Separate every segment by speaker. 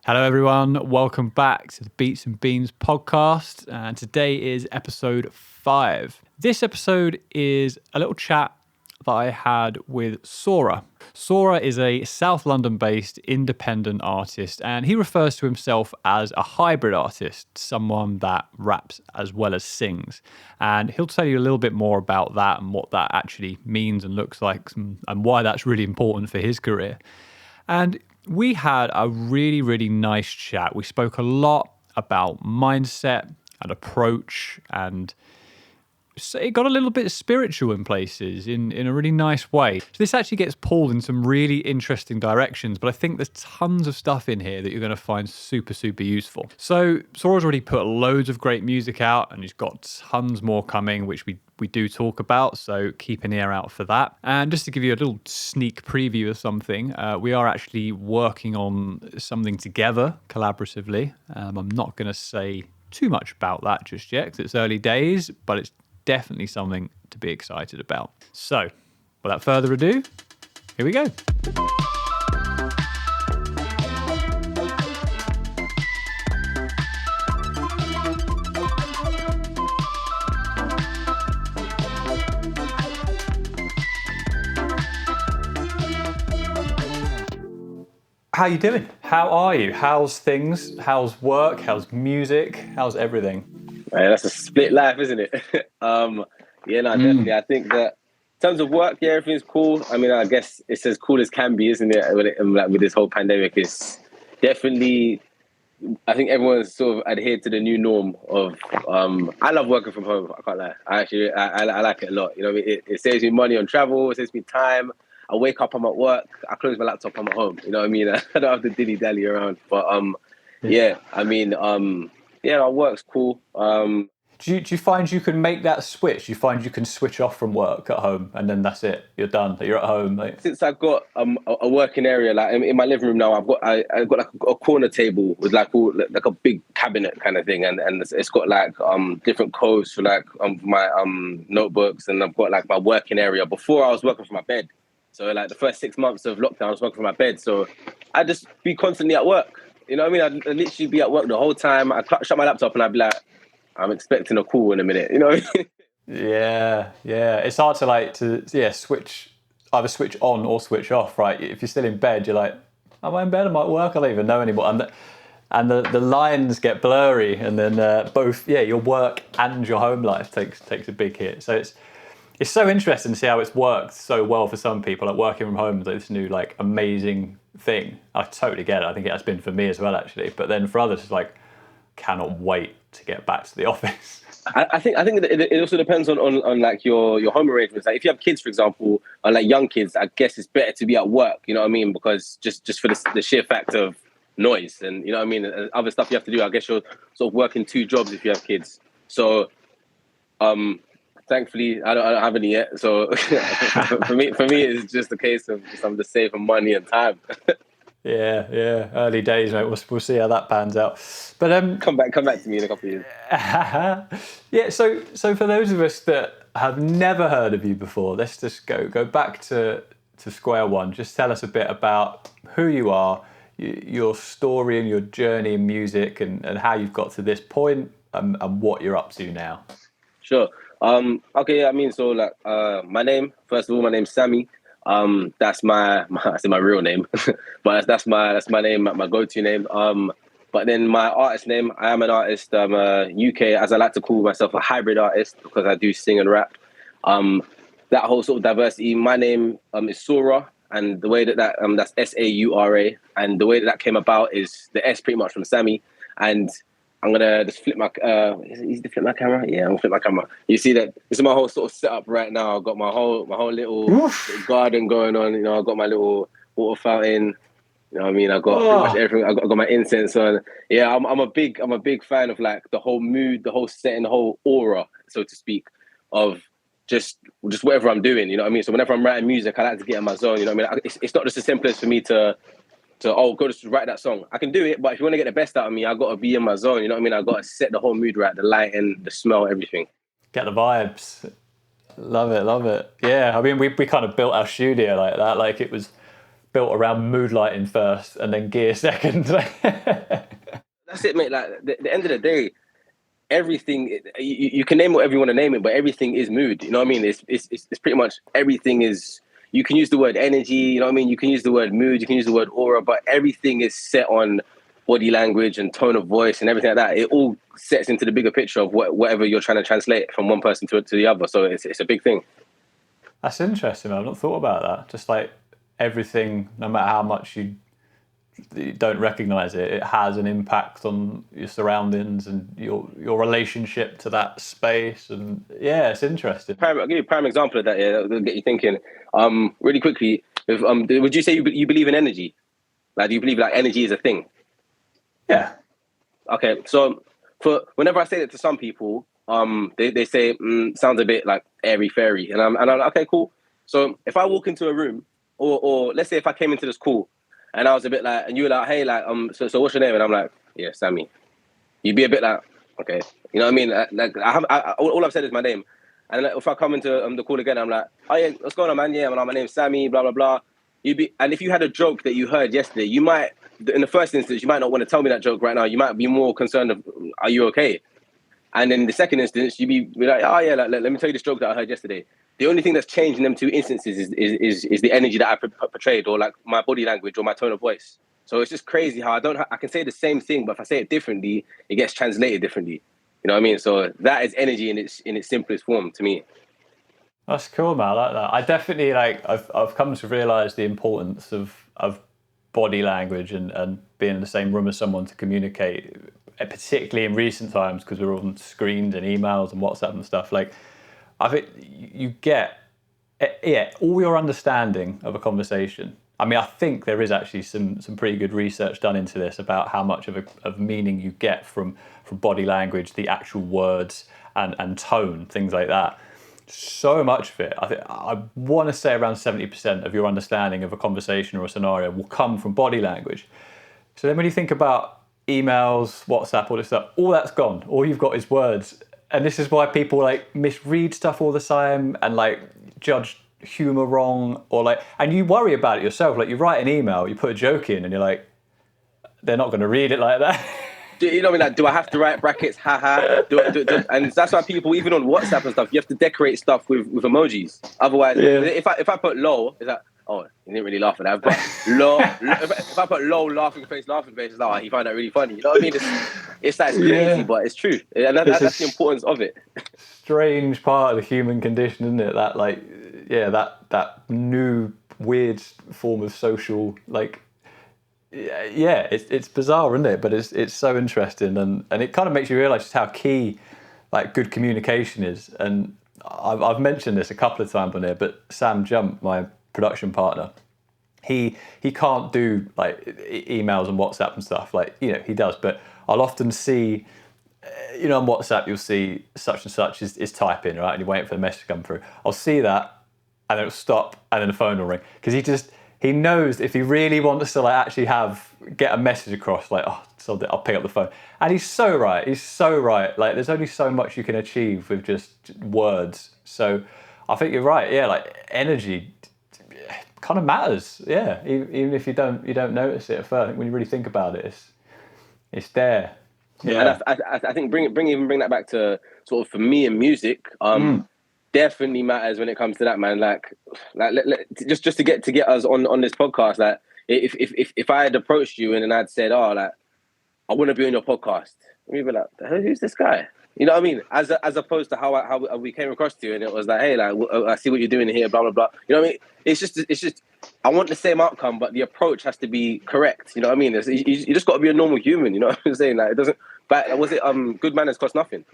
Speaker 1: Hello, everyone. Welcome back to the Beats and Beans podcast. And today is episode 5. This episode is a little chat that I had with Saura. Saura is a South London-based independent artist, and he refers to himself as a hybrid artist, someone that raps as well as sings. And he'll tell you a little bit more about that and what that actually means and looks like and why that's really important for his career. And we had a really, really nice chat. We spoke a lot about mindset and approach, and it got a little bit spiritual in places in a really nice way. So this actually gets pulled in some really interesting directions, but I think there's tons of stuff in here that you're going to find super, super useful. So Saura's already put loads of great music out, and he's got tons more coming, which we do talk about, so keep an ear out for that. And just to give you a little sneak preview of something, we are actually working on something together collaboratively. I'm not going to say too much about that just yet because it's early days, but it's definitely something to be excited about. So, without further ado, here we go. How you doing? How are you? How's things? How's work? How's music? How's everything?
Speaker 2: Right, that's a split life, isn't it? Definitely. I think that in terms of work, everything's cool. I mean, I guess it's as cool as can be, isn't it? With this whole pandemic, it's definitely. I think everyone's sort of adhered to the new norm of. I love working from home. I can't lie. I like it a lot. You know, it saves me money on travel. It saves me time. I wake up, I'm at work. I close my laptop, I'm at home. You know what I mean? I don't have to dilly dally around. But our work's cool.
Speaker 1: Do you find you can make that switch? Do you find you can switch off from work at home and then that's it? You're done. You're at home. Like...
Speaker 2: Since I've got a working area, like in my living room now, I've got like a corner table with like a big cabinet kind of thing, and it's got like different codes for like my notebooks, and I've got like my working area. Before I was working from my bed, so like the first 6 months of lockdown, I was working from my bed, so I'd just be constantly at work. You know what I mean? I'd literally be at work the whole time. I'd shut my laptop and I'd be like, I'm expecting a call in a minute. You know what I mean?
Speaker 1: Yeah. It's hard to switch on or switch off, right? If you're still in bed, you're like, am I in bed? Am I at work? I don't even know anymore. And the lines get blurry, and then both your work and your home life takes a big hit. So it's so interesting to see how it's worked so well for some people. Like working from home is like this new like amazing thing. I totally get it. I think it has been for me as well, actually. But then for others, it's like cannot wait to get back to the office.
Speaker 2: I think that it also depends on like your home arrangements. Like if you have kids, for example, or like young kids, I guess it's better to be at work. You know what I mean? Because just for the sheer fact of noise, and you know what I mean, and other stuff you have to do. I guess you're sort of working 2 jobs if you have kids. So, thankfully, I don't have any yet. So for me, it's just a case of I'm just saving money and time.
Speaker 1: Yeah. Early days, mate. We'll see how that pans out. But
Speaker 2: come back to me in a couple of years.
Speaker 1: Yeah. So for those of us that have never heard of you before, let's just go back to square one. Just tell us a bit about who you are, your story and your journey in music, and how you've got to this point, and what you're up to now.
Speaker 2: Sure. Okay. I mean, so like, my name. First of all, my name's Sammy. That's my I say my real name, but that's my name, my go-to name. But then my artist name, I am an artist. I'm a UK, as I like to call myself, a hybrid artist because I do sing and rap. That whole sort of diversity. My name is Saura, and the way that's Saura, and the way that came about is the S pretty much from Sammy, and I'm gonna just flip my. Is to flip my camera? Yeah, I'm gonna flip my camera. You see that? This is my whole sort of setup right now. I've got my whole little garden going on. You know, I've got my little water fountain. You know what I mean? I've got pretty much everything. I've got my incense on. Yeah, I'm a big fan of like the whole mood, the whole setting, the whole aura, so to speak, of just whatever I'm doing. You know what I mean? So whenever I'm writing music, I like to get in my zone. You know what I mean? It's not just as simple as for me to go just write that song. I can do it, but if you want to get the best out of me, I got to be in my zone. You know what I mean? I got to set the whole mood right, the lighting, the smell, everything.
Speaker 1: Get the vibes. Love it. Yeah, I mean, we kind of built our studio like that. Like it was built around mood lighting first and then gear second.
Speaker 2: That's it, mate. Like the end of the day, everything you can name whatever you want to name it, but everything is mood. You know what I mean? It's pretty much everything is. You can use the word energy. You know what I mean? You can use the word mood. You can use the word aura, but everything is set on body language and tone of voice and everything like that. It all sets into the bigger picture of whatever you're trying to translate from one person to the other. So it's a big thing.
Speaker 1: That's interesting, man. I've not thought about that. Just like everything, no matter how much you don't recognize it, it has an impact on your surroundings and your relationship to that space. And yeah, it's interesting.
Speaker 2: I'll give you a prime example of that. Yeah, that'll get you thinking. Really quickly, if, would you say you believe in energy? Like, do you believe like energy is a thing?
Speaker 1: Yeah.
Speaker 2: Okay, so for whenever I say that to some people, they say sounds a bit like airy fairy, and I'm like, okay, cool. So if I walk into a room, or let's say if I came into this call, and I was a bit like, and you were like, hey, like, so what's your name? And I'm like, yeah, Sammy. You'd be a bit like, okay, you know what I mean? Like, all I've said is my name, and like, if I come into the call again, I'm like, oh yeah, what's going on, man? Yeah, my name's Sammy, blah blah blah. And if you had a joke that you heard yesterday, you might, in the first instance, you might not want to tell me that joke right now. You might be more concerned of, are you okay? And then in the second instance, you'd be like, oh yeah, like, let me tell you this joke that I heard yesterday. The only thing that's changed in them two instances is the energy that I portrayed, or like my body language or my tone of voice. So it's just crazy how I can say the same thing, but if I say it differently, it gets translated differently. You know what I mean? So that is energy in its simplest form to me.
Speaker 1: That's cool, man. I like that. I definitely I've come to realise the importance of body language and being in the same room as someone to communicate, particularly in recent times because we're on screens and emails and WhatsApp and stuff. Like, I think you get all your understanding of a conversation. I mean, I think there is actually some pretty good research done into this about how much of meaning you get from body language, the actual words and tone, things like that. So much of it, I want to say around 70% of your understanding of a conversation or a scenario will come from body language. So then when you think about emails, WhatsApp, all this stuff, all that's gone. All you've got is words. And this is why people like misread stuff all the time and like judge humor wrong, or like, and you worry about it yourself. Like, you write an email, you put a joke in and you're like, they're not going to read it like that.
Speaker 2: You know what I mean? Like, do I have to write brackets? Haha. And that's why people, even on WhatsApp and stuff, you have to decorate stuff with emojis. Otherwise, if I put lol, it's like, oh, he didn't really laugh at that. But lol, if I put lol, laughing face, it's like, oh, he found that really funny. You know what I mean? It's like, it's crazy, but it's true. And that's the importance of it.
Speaker 1: Strange part of the human condition, isn't it? That like, yeah, that new weird form of social, like, yeah, it's bizarre, isn't it? But it's so interesting, and it kind of makes you realise just how key like good communication is. And I've mentioned this a couple of times on here, but Sam Jump, my production partner, he can't do like emails and WhatsApp and stuff. Like, you know, he does, but I'll often see, you know, on WhatsApp you'll see such and such is typing, right, and you're waiting for the message to come through. I'll see that, and then it'll stop, and then the phone will ring, because he knows if he really wants to like actually get a message across, like, oh, so I'll pick up the phone. And he's so right. Like, there's only so much you can achieve with just words. So I think you're right. Yeah, like energy kind of matters. Yeah, even if you don't notice it at first. I think when you really think about it, it's there.
Speaker 2: Yeah, and I think bring that back to sort of, for me and music. Definitely matters when it comes to that, man. Like just to get us on this podcast. Like, if I had approached you and then I'd said, oh, like, I want to be on your podcast, you'd be like, who's this guy? You know what I mean? As opposed to how we came across to you, and it was like, hey, like, I see what you're doing here, blah blah blah. You know what I mean? It's just I want the same outcome, but the approach has to be correct. You know what I mean? You just got to be a normal human. You know what I'm saying? Like, it doesn't. But was it good manners cost nothing?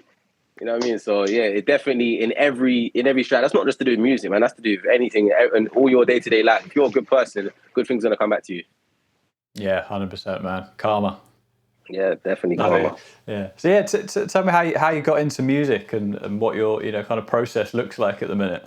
Speaker 2: You know what I mean? So yeah, it definitely in every strat. That's not just to do with music, man. That's to do with anything and all your day-to-day life. If you're a good person, good things are gonna come back to you.
Speaker 1: Yeah, 100%, man. Karma.
Speaker 2: Yeah, definitely karma.
Speaker 1: Yeah. So yeah, tell me how you got into music and what your kind of process looks like at the minute.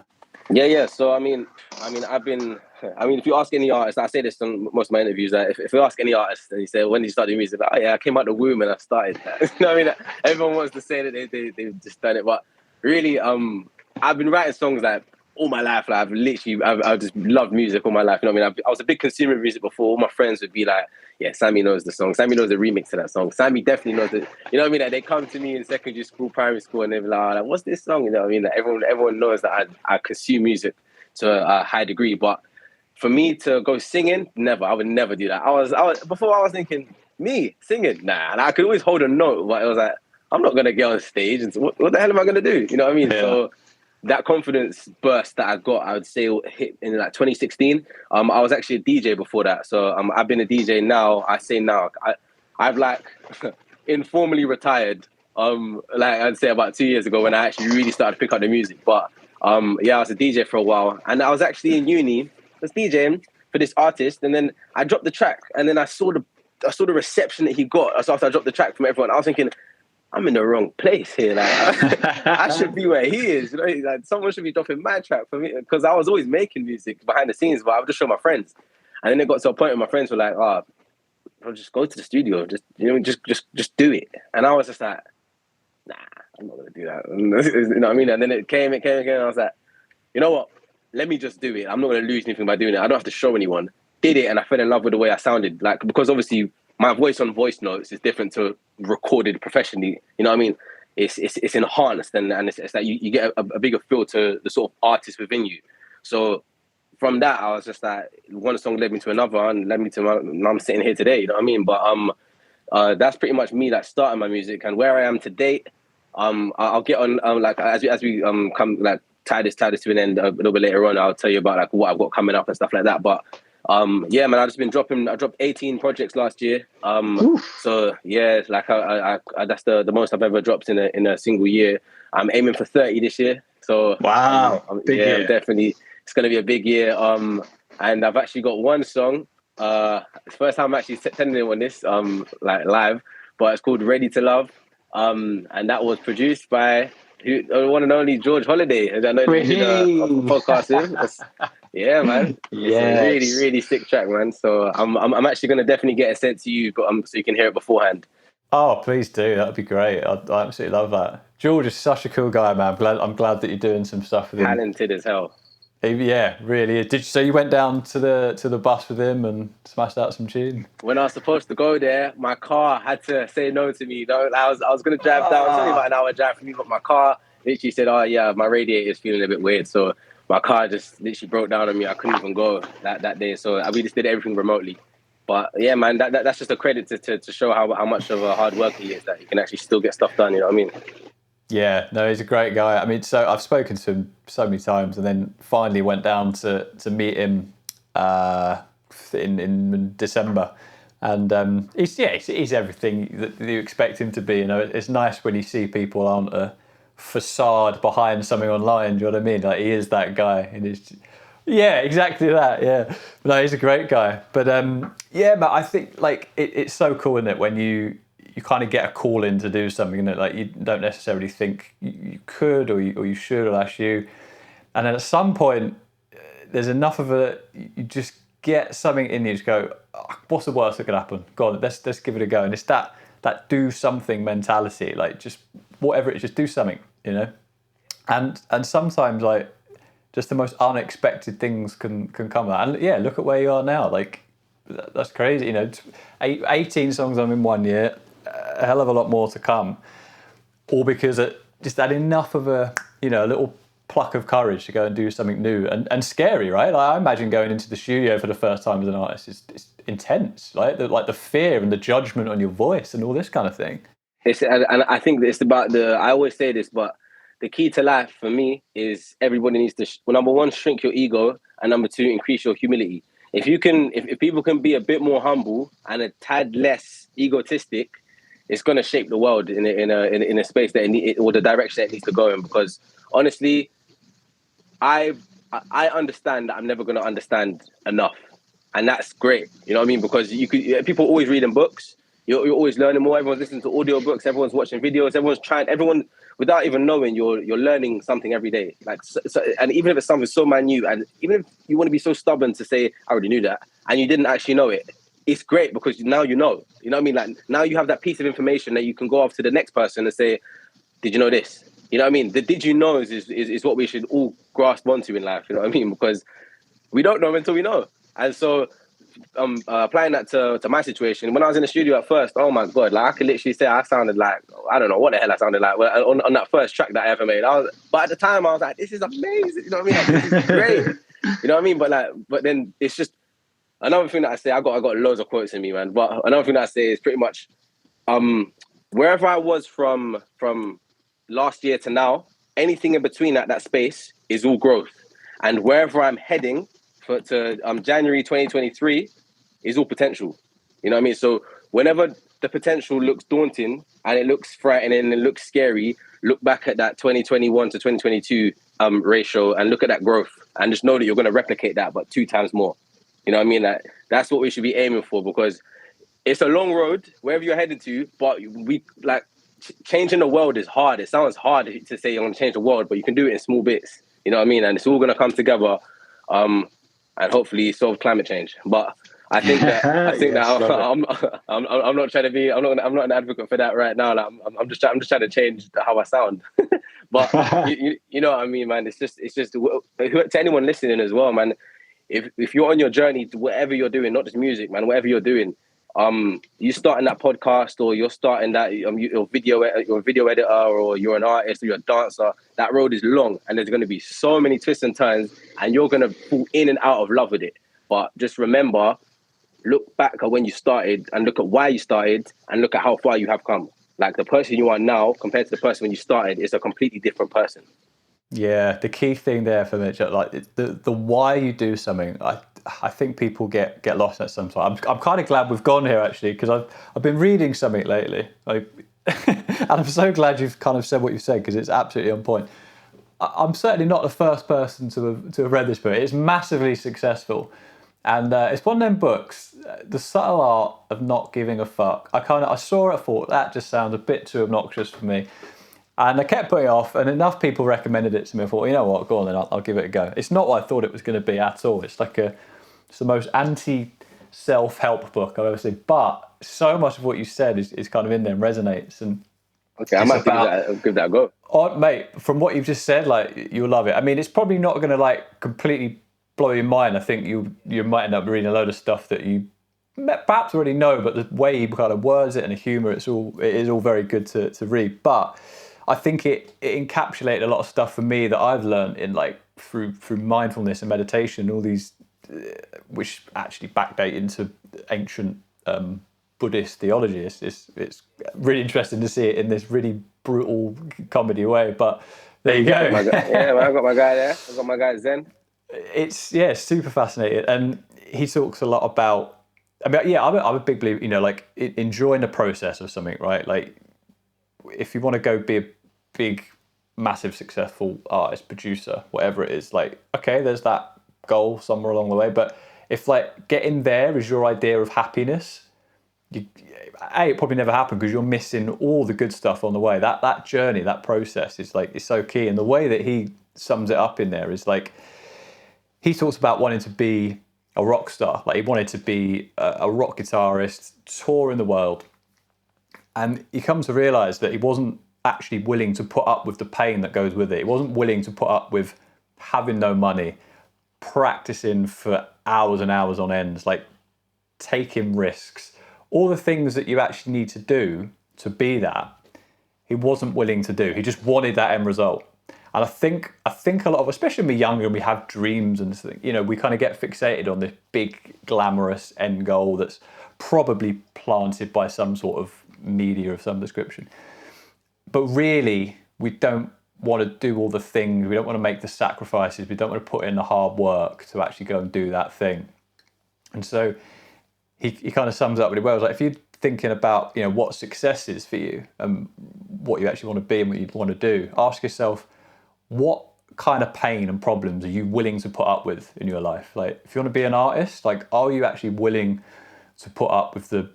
Speaker 2: Yeah. So I mean, if you ask any artist, I say this on most of my interviews, that if you ask any artist and you say, when did you start doing music? Like, oh yeah, I came out the womb and I started that. You know what I mean? Everyone wants to say that they've just done it, but really, I've been writing songs like all my life. Like I've just loved music all my life. You know what I mean? I was a big consumer of music before. All my friends would be like, "Yeah, Sammy knows the song. Sammy knows the remix to that song. Sammy definitely knows it." You know what I mean? Like, they come to me in secondary school, primary school, and they're like, "What's this song?" You know what I mean? Like, everyone knows that I consume music to a high degree. But for me to go singing, never. I would never do that. I was before I was thinking, me singing, nah. And I could always hold a note, but it was like, I'm not gonna get on stage, and so what the hell am I gonna do? You know what I mean?
Speaker 1: Yeah.
Speaker 2: So that confidence burst that I got, I would say, hit in like 2016. I was actually a DJ before that, so I've been a DJ now. I say now, I've like informally retired. Like I'd say about 2 years ago when I actually really started to pick up the music. But yeah, I was a DJ for a while, and I was actually in uni. I was DJing for this artist, and then I dropped the track, and then I saw the reception that he got. So after I dropped the track from everyone, I was thinking, I'm in the wrong place here. Like, I should be where he is. You know, like someone should be dropping my track for me, because I was always making music behind the scenes, but I would just show my friends. And then it got to a point where my friends were like, "Oh, bro, just go to the studio, just just do it." And I was just like, "Nah, I'm not gonna do that." You know what I mean? And then it came again. And I was like, "You know what? Let me just do it. I'm not gonna lose anything by doing it. I don't have to show anyone." Did it, and I fell in love with the way I sounded. Like, because obviously my voice on voice notes is different to recorded professionally. You know what I mean? It's enhanced, and it's like you get a bigger feel to the sort of artist within you. So from that, I was just like, one song led me to another, and led me to now I'm sitting here today. You know what I mean? But that's pretty much me, like, starting my music, and where I am to date. I'll get on like as we come, like, tie this to an end a little bit later on. I'll tell you about like what I've got coming up and stuff like that. But yeah, man, I dropped 18 projects last year. So yeah, like I that's the most I've ever dropped in a single year. I'm aiming for 30 this year. So
Speaker 1: wow,
Speaker 2: yeah, I'm definitely, it's gonna be a big year. And I've actually got one song. It's the first time I'm actually telling anyone this like live, but it's called Ready to Love. And that was produced by the one and only George Holiday. I know you did a podcast with. Yeah, man. It's a really, really sick track, man. So I'm actually gonna definitely get it sent to you, but so you can hear it beforehand.
Speaker 1: Oh, please do. That'd be great. I absolutely love that. George is such a cool guy, man. I'm glad that you're doing some stuff with him.
Speaker 2: Talented as hell.
Speaker 1: Yeah, really. So you went down to the bus with him and smashed out some tune?
Speaker 2: When I was supposed to go there, my car had to say no to me. No, I was gonna drive down. It's only about an hour drive for me, but my car literally said, "Oh yeah, my radiator is feeling a bit weird." So my car just literally broke down on me. I couldn't even go that day. So we just did everything remotely. But yeah, man, that's just a credit to show how much of a hard worker he is, that he can actually still get stuff done. You know what I mean?
Speaker 1: Yeah, no, he's a great guy. I mean, so I've spoken to him so many times, and then finally went down to meet him in December, and he's everything that you expect him to be. You know, it's nice when you see people aren't a facade behind something online. Do you know what I mean? Like, he is that guy, and it's. Yeah, exactly that. Yeah, no, he's a great guy. But yeah, but I think like it's so cool, isn't it, when you kind of get a call in to do something that like you don't necessarily think you could or you should, or that's you. And then at some point, there's enough of you just get something in you to go, oh, what's the worst that could happen? Go on, let's give it a go. And it's that do something mentality, like just whatever it is, just do something, you know. And sometimes like just the most unexpected things can come out. And yeah, look at where you are now. Like, that's crazy, you know. 18 songs on in 1 year. A hell of a lot more to come, all because it just had enough of a little pluck of courage to go and do something new and scary, right? Like, I imagine going into the studio for the first time as an artist is intense, right? The fear and the judgment on your voice and all this kind of thing.
Speaker 2: And I think it's about I always say this, but the key to life for me is everybody needs to number one, shrink your ego, and number two, increase your humility. If people can be a bit more humble and a tad less egotistic, it's going to shape the world in a space that or the direction it needs to go in. Because honestly, I understand that I'm never going to understand enough, and that's great. You know what I mean? Because people always reading books, you're always learning more. Everyone's listening to audiobooks, everyone's watching videos, everyone without even knowing, you're learning something every day. Like, so, and even if it's something so minute, and even if you want to be so stubborn to say, I already knew that, and you didn't actually know it, it's great because now you know. You know what I mean? Like, now you have that piece of information that you can go off to the next person and say, did you know this? You know what I mean? The did you knows is what we should all grasp onto in life. You know what I mean? Because we don't know until we know. And so applying that to my situation, when I was in the studio at first, oh my God, like I could literally say I sounded like, I don't know what the hell I sounded like on that first track that I ever made. But at the time I was like, this is amazing. You know what I mean? Like, this is great. You know what I mean? But then it's just another thing that I say, I got loads of quotes in me, man. But another thing that I say is pretty much, wherever I was from last year to now, anything in between that space is all growth. And wherever I'm heading to January 2023 is all potential. You know what I mean? So whenever the potential looks daunting and it looks frightening and it looks scary, look back at that 2021 to 2022 ratio and look at that growth and just know that you're going to replicate that, but 2 times more. You know what I mean? That's what we should be aiming for, because it's a long road wherever you're headed to, but changing the world is hard. It sounds hard to say you want to change the world, but you can do it in small bits. You know what I mean? And it's all going to come together, and hopefully solve climate change. But I think that I'm not trying to be. I'm not an advocate for that right now. Like, I'm just trying to change how I sound. But you know what I mean, man. It's just to anyone listening as well, man. If you're on your journey to whatever you're doing, not just music, man, whatever you're doing, you starting that podcast, or you're starting that you're a video editor, or you're an artist, or you're a dancer, that road is long and there's going to be so many twists and turns and you're going to fall in and out of love with it. But just remember, look back at when you started and look at why you started and look at how far you have come. Like, the person you are now compared to the person when you started is a completely different person.
Speaker 1: Yeah, the key thing there for me, like the why you do something, I think people get lost at some time. I'm kind of glad we've gone here, actually, because I've been reading something lately, and I'm so glad you've kind of said what you said, because it's absolutely on point. I'm certainly not the first person to have read this book. It's massively successful, and it's one of them books, The Subtle Art of Not Giving a Fuck. I saw it, I thought that just sounds a bit too obnoxious for me. And I kept putting it off, and enough people recommended it to me. I thought, you know what, go on then, I'll give it a go. It's not what I thought it was going to be at all. It's it's the most anti-self-help book I've ever seen. But so much of what you said is kind of in there and resonates. And
Speaker 2: okay, I might give that a go.
Speaker 1: Oh, mate, from what you've just said, like, you'll love it. I mean, it's probably not going to like completely blow your mind. I think you might end up reading a load of stuff that you perhaps already know, but the way he kind of words it and the humour, it is all very good to read. But I think it encapsulated a lot of stuff for me that I've learned in through mindfulness and meditation, all these which actually backdate into ancient Buddhist theology. It's really interesting to see it in this really brutal comedy way. But there you go.
Speaker 2: I got my guy there. I got my guy Zen.
Speaker 1: It's super fascinating, and he talks a lot about. I mean, I'm a big believer. You know, like enjoying the process of something, right? Like, if you want to go be a big, massive, successful artist, producer, whatever it is, like, okay, there's that goal somewhere along the way. But if like getting there is your idea of happiness, it probably never happened, because you're missing all the good stuff on the way. That journey, that process is so key. And the way that he sums it up in there is like, he talks about wanting to be a rock star. Like, he wanted to be a rock guitarist, touring the world. And he comes to realize that he wasn't actually willing to put up with the pain that goes with it. He wasn't willing to put up with having no money, practicing for hours and hours on ends, like taking risks, all the things that you actually need to do to be that. He wasn't willing to do. He just wanted that end result. And I think a lot of, especially when we're younger and we have dreams and, you know, we kind of get fixated on this big glamorous end goal that's probably planted by some sort of media of some description. But really, we don't want to do all the things. We don't want to make the sacrifices. We don't want to put in the hard work to actually go and do that thing. And so he kind of sums it up really well. It's like, if you're thinking about, you know, what success is for you and what you actually want to be and what you want to do, ask yourself, what kind of pain and problems are you willing to put up with in your life? Like, if you want to be an artist, like, are you actually willing to put up with the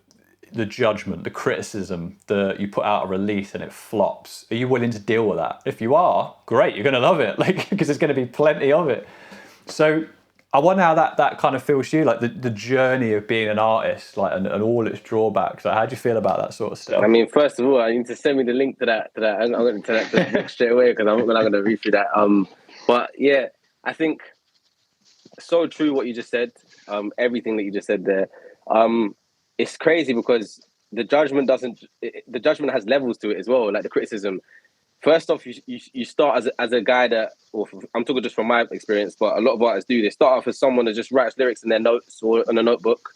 Speaker 1: judgment, the criticism, you put out a release and it flops? Are you willing to deal with that? If you are, great, you're going to love it, like, because there's going to be plenty of it. So I wonder how that kind of feels to you, like the journey of being an artist, like and all its drawbacks. Like, how do you feel about that sort of stuff?
Speaker 2: I mean, first of all, I need to send me the link to that. I'm going to that book straight away because I'm not going to read through that. But yeah, I think so true what you just said. Everything that you just said there. It's crazy because the judgment has levels to it as well. Like the criticism. First off, you start as a guy that, I'm talking just from my experience, but a lot of artists do. They start off as someone that just writes lyrics in their notes or on a notebook,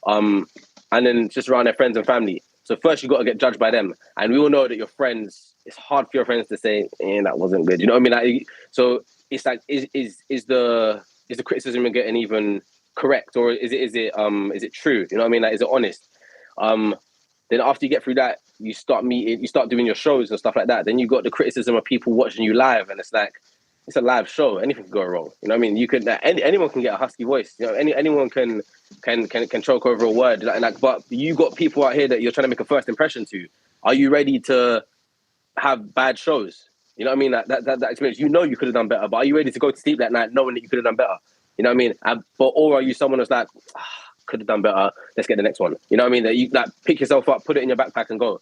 Speaker 2: and then just around their friends and family. So first you got to get judged by them, and we all know that your friends. It's hard for your friends to say, that wasn't good." You know what I mean? Like, so it's like, is the criticism you're getting even correct, or is it true? You know what I mean? Like, is it honest? Then after you get through that, you start doing your shows and stuff like that. Then you got the criticism of people watching you live, and it's like, it's a live show. Anything can go wrong. You know what I mean? You could anyone can get a husky voice. You know, anyone can choke over a word. But you got people out here that you're trying to make a first impression to. Are you ready to have bad shows? You know what I mean? That experience. You know you could have done better, but are you ready to go to sleep that night knowing that you could have done better? You know what I mean? Or are you someone that's like, could have done better, let's get the next one. You know what I mean? That you like pick yourself up, put it in your backpack and go.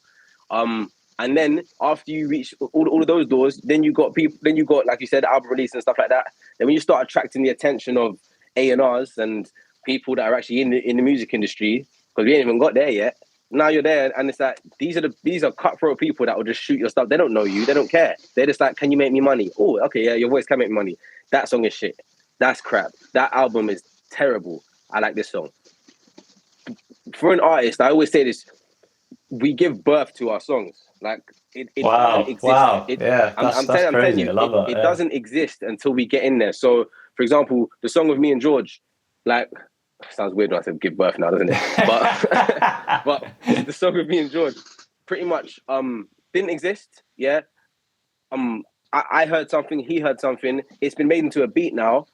Speaker 2: And then after you reach all of those doors, then you got people, then you got, like you said, album release and stuff like that. Then when you start attracting the attention of A&Rs and people that are actually in the music industry, because we ain't even got there yet. Now you're there, and it's like these are cutthroat people that will just shoot your stuff. They don't know you, they don't care. They're just like, can you make me money? Oh, okay, yeah, your voice can make me money. That song is shit. That's crap. That album is terrible. I like this song. For an artist, I always say this: we give birth to our songs. Like it doesn't exist.
Speaker 1: Wow. I'm telling you, I love that.
Speaker 2: It doesn't exist until we get in there. So, for example, the song with me and George, like, sounds weird when I said give birth now, doesn't it? But the song with me and George, pretty much didn't exist. Yeah. I heard something, he heard something. It's been made into a beat now.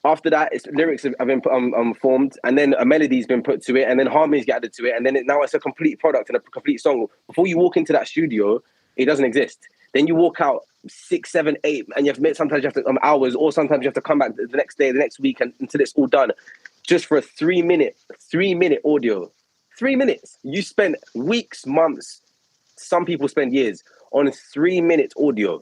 Speaker 2: After that, lyrics have been formed, and then a melody's been put to it, and then harmonies get added to it, and then now it's a complete product and a complete song. Before you walk into that studio, it doesn't exist. Then you walk out 6, 7, 8, and sometimes you have to hours, or sometimes you have to come back the next day, the next week, and until it's all done, just for a 3-minute audio. 3 minutes. You spend weeks, months. Some people spend years on a 3-minute audio.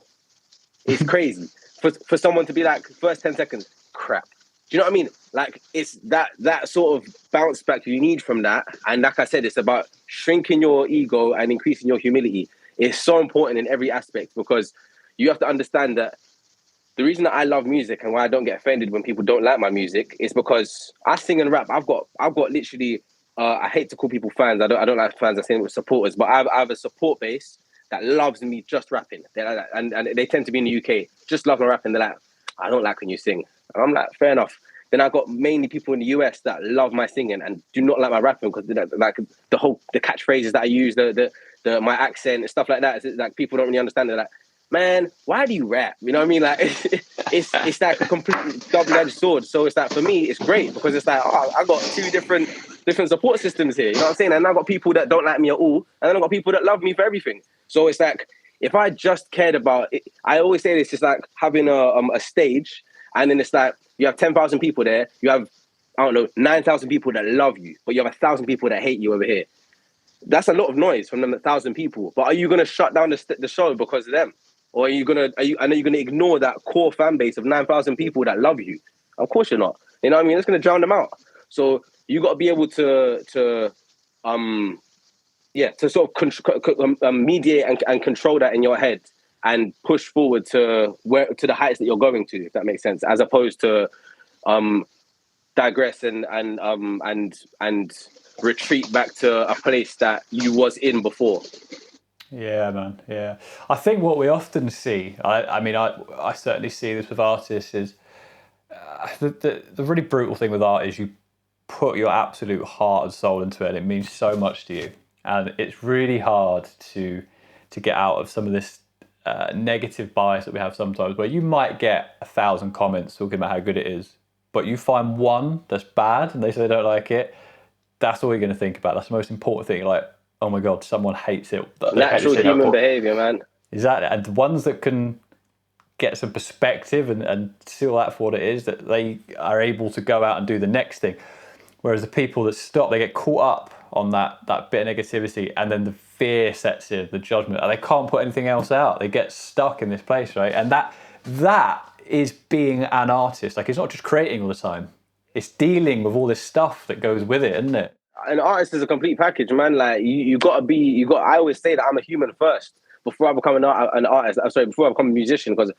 Speaker 2: It's crazy for someone to be like, first 10 seconds. Crap. Do you know what I mean? Like, it's that sort of bounce back you need from that. And like I said, it's about shrinking your ego and increasing your humility. It's so important in every aspect, because you have to understand that the reason that I love music and why I don't get offended when people don't like my music is because I sing and rap. I've got literally, I hate to call people fans. I don't like fans. I say them with supporters, but I have a support base that loves me just rapping. And they tend to be in the UK, just love my rapping. They're like, I don't like when you sing. And I'm like, fair enough. Then I got mainly people in the US that love my singing and do not like my rapping because like the catchphrases that I use, the my accent and stuff like that. It's like people don't really understand. They're like, man, why do you rap? You know what I mean? Like it's like a complete double-edged sword. So it's like, for me, it's great because it's like, I got two different support systems here. You know what I'm saying? And I got people that don't like me at all, and then I got people that love me for everything. So it's like, if I just cared about it, I always say this, it's like having a stage, and then it's like you have 10,000 people there. You have, 9,000 people that love you, but you have 1,000 people that hate you over here. That's a lot of noise from them 1,000 people. But are you going to shut down the show because of them? Or are you going to ignore that core fan base of 9,000 people that love you? Of course you're not. You know what I mean? It's going to drown them out. So you got to be able to sort of mediate and control that in your head and push forward to the heights that you're going to, if that makes sense, as opposed to digress and retreat back to a place that you was in before.
Speaker 1: Yeah, man. Yeah, I think what we often see, I certainly see this with artists, is the really brutal thing with art is you put your absolute heart and soul into it, and it means so much to you, and it's really hard to get out of some of this negative bias that we have sometimes, where you might get 1,000 comments talking about how good it is, but you find one that's bad and they say they don't like it. That's all you're going to think about. That's the most important thing. Like, oh my God, someone hates it.
Speaker 2: Natural human behavior, man.
Speaker 1: Exactly. And the ones that can get some perspective and see all that for what it is, that they are able to go out and do the next thing. Whereas the people that stop, they get caught up on that bit of negativity, and then the fear sets in, the judgment, and they can't put anything else out. They get stuck in this place, right? And that is being an artist. Like, it's not just creating all the time. It's dealing with all this stuff that goes with it, isn't it?
Speaker 2: An artist is a complete package, man. Like you got. I always say that I'm a human first before I become an artist. I'm sorry, before I become a musician, because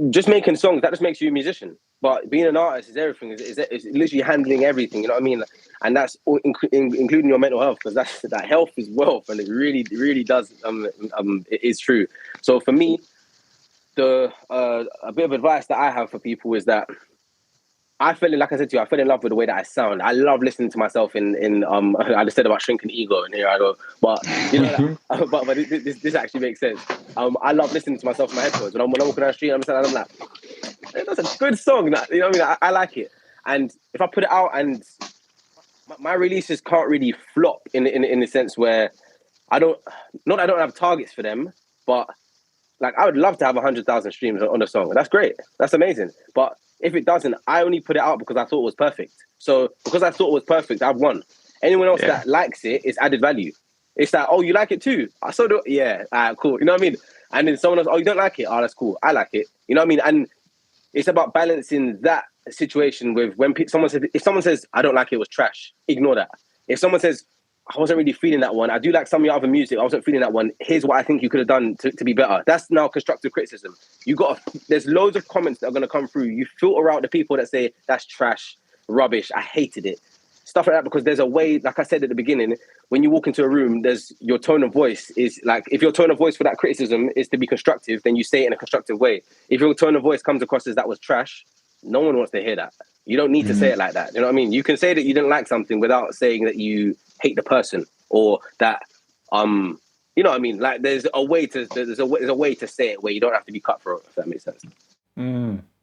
Speaker 2: just making songs, that just makes you a musician. But being an artist is everything. It's literally handling everything. You know what I mean? And that's all, including your mental health, because that health is wealth, and it really does. It is true. So for me, a bit of advice that I have for people is that I fell in love with the way that I sound. I love listening to myself in I just said about shrinking ego, and here I go. But you know, but this actually makes sense. I love listening to myself in my headphones when I'm walking down the street. I'm like, that's a good song. You know what I mean? I like it. And if I put it out, and my releases can't really flop in the sense where I don't have targets for them, but like I would love to have 100,000 streams on a song. That's great. That's amazing. But if it doesn't, I only put it out because I thought it was perfect. So because I thought it was perfect, I've won. Anyone else that likes it, it's added value. It's like, oh, you like it too? I saw it. Yeah, cool. You know what I mean? And then someone else, oh, you don't like it? Oh, that's cool. I like it. You know what I mean? And it's about balancing that situation with when if someone says, I don't like it, it was trash, ignore that. If someone says, I wasn't really feeling that one, I do like some of your other music, I wasn't feeling that one, here's what I think you could have done to be better. That's now constructive criticism. There's loads of comments that are going to come through. You filter out the people that say, that's trash, rubbish, I hated it. Stuff like that, because there's a way, like I said at the beginning, when you walk into a room, your tone of voice is like, if your tone of voice for that criticism is to be constructive, then you say it in a constructive way. If your tone of voice comes across as that was trash, no one wants to hear that. You don't need to say it like that. You know what I mean? You can say that you didn't like something without saying that you hate the person, or that you know what I mean? Like there's a way to say it where you don't have to be cutthroat, if that makes sense.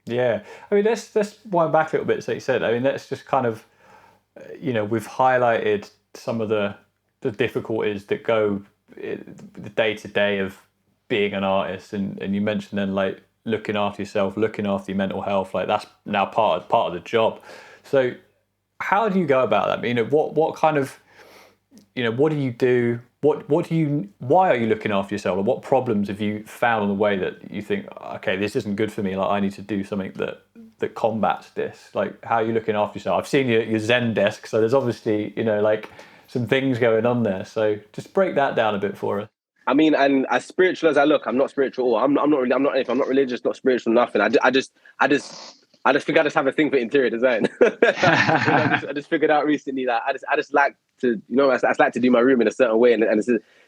Speaker 1: Yeah. I mean, let's wind back a little bit, so you said. I mean, let's just kind of, you know, we've highlighted some of the difficulties that go the day-to-day of being an artist, and you mentioned then like looking after yourself, looking after your mental health, like that's now part of the job. So how do you go about that? You know, what kind of, you know, what do you do? Why are you looking after yourself? Or what problems have you found on the way that you think, okay, this isn't good for me, like I need to do something that combats this? Like, how are you looking after yourself? I've seen your Zen desk, so there's obviously, you know, like some things going on there. So just break that down a bit for us.
Speaker 2: I mean, and as spiritual as I look, I'm not spiritual. I'm not religious, not spiritual, nothing. I just think I just have a thing for interior design. I just figured out recently that I just like to, you know, I like to do my room in a certain way, and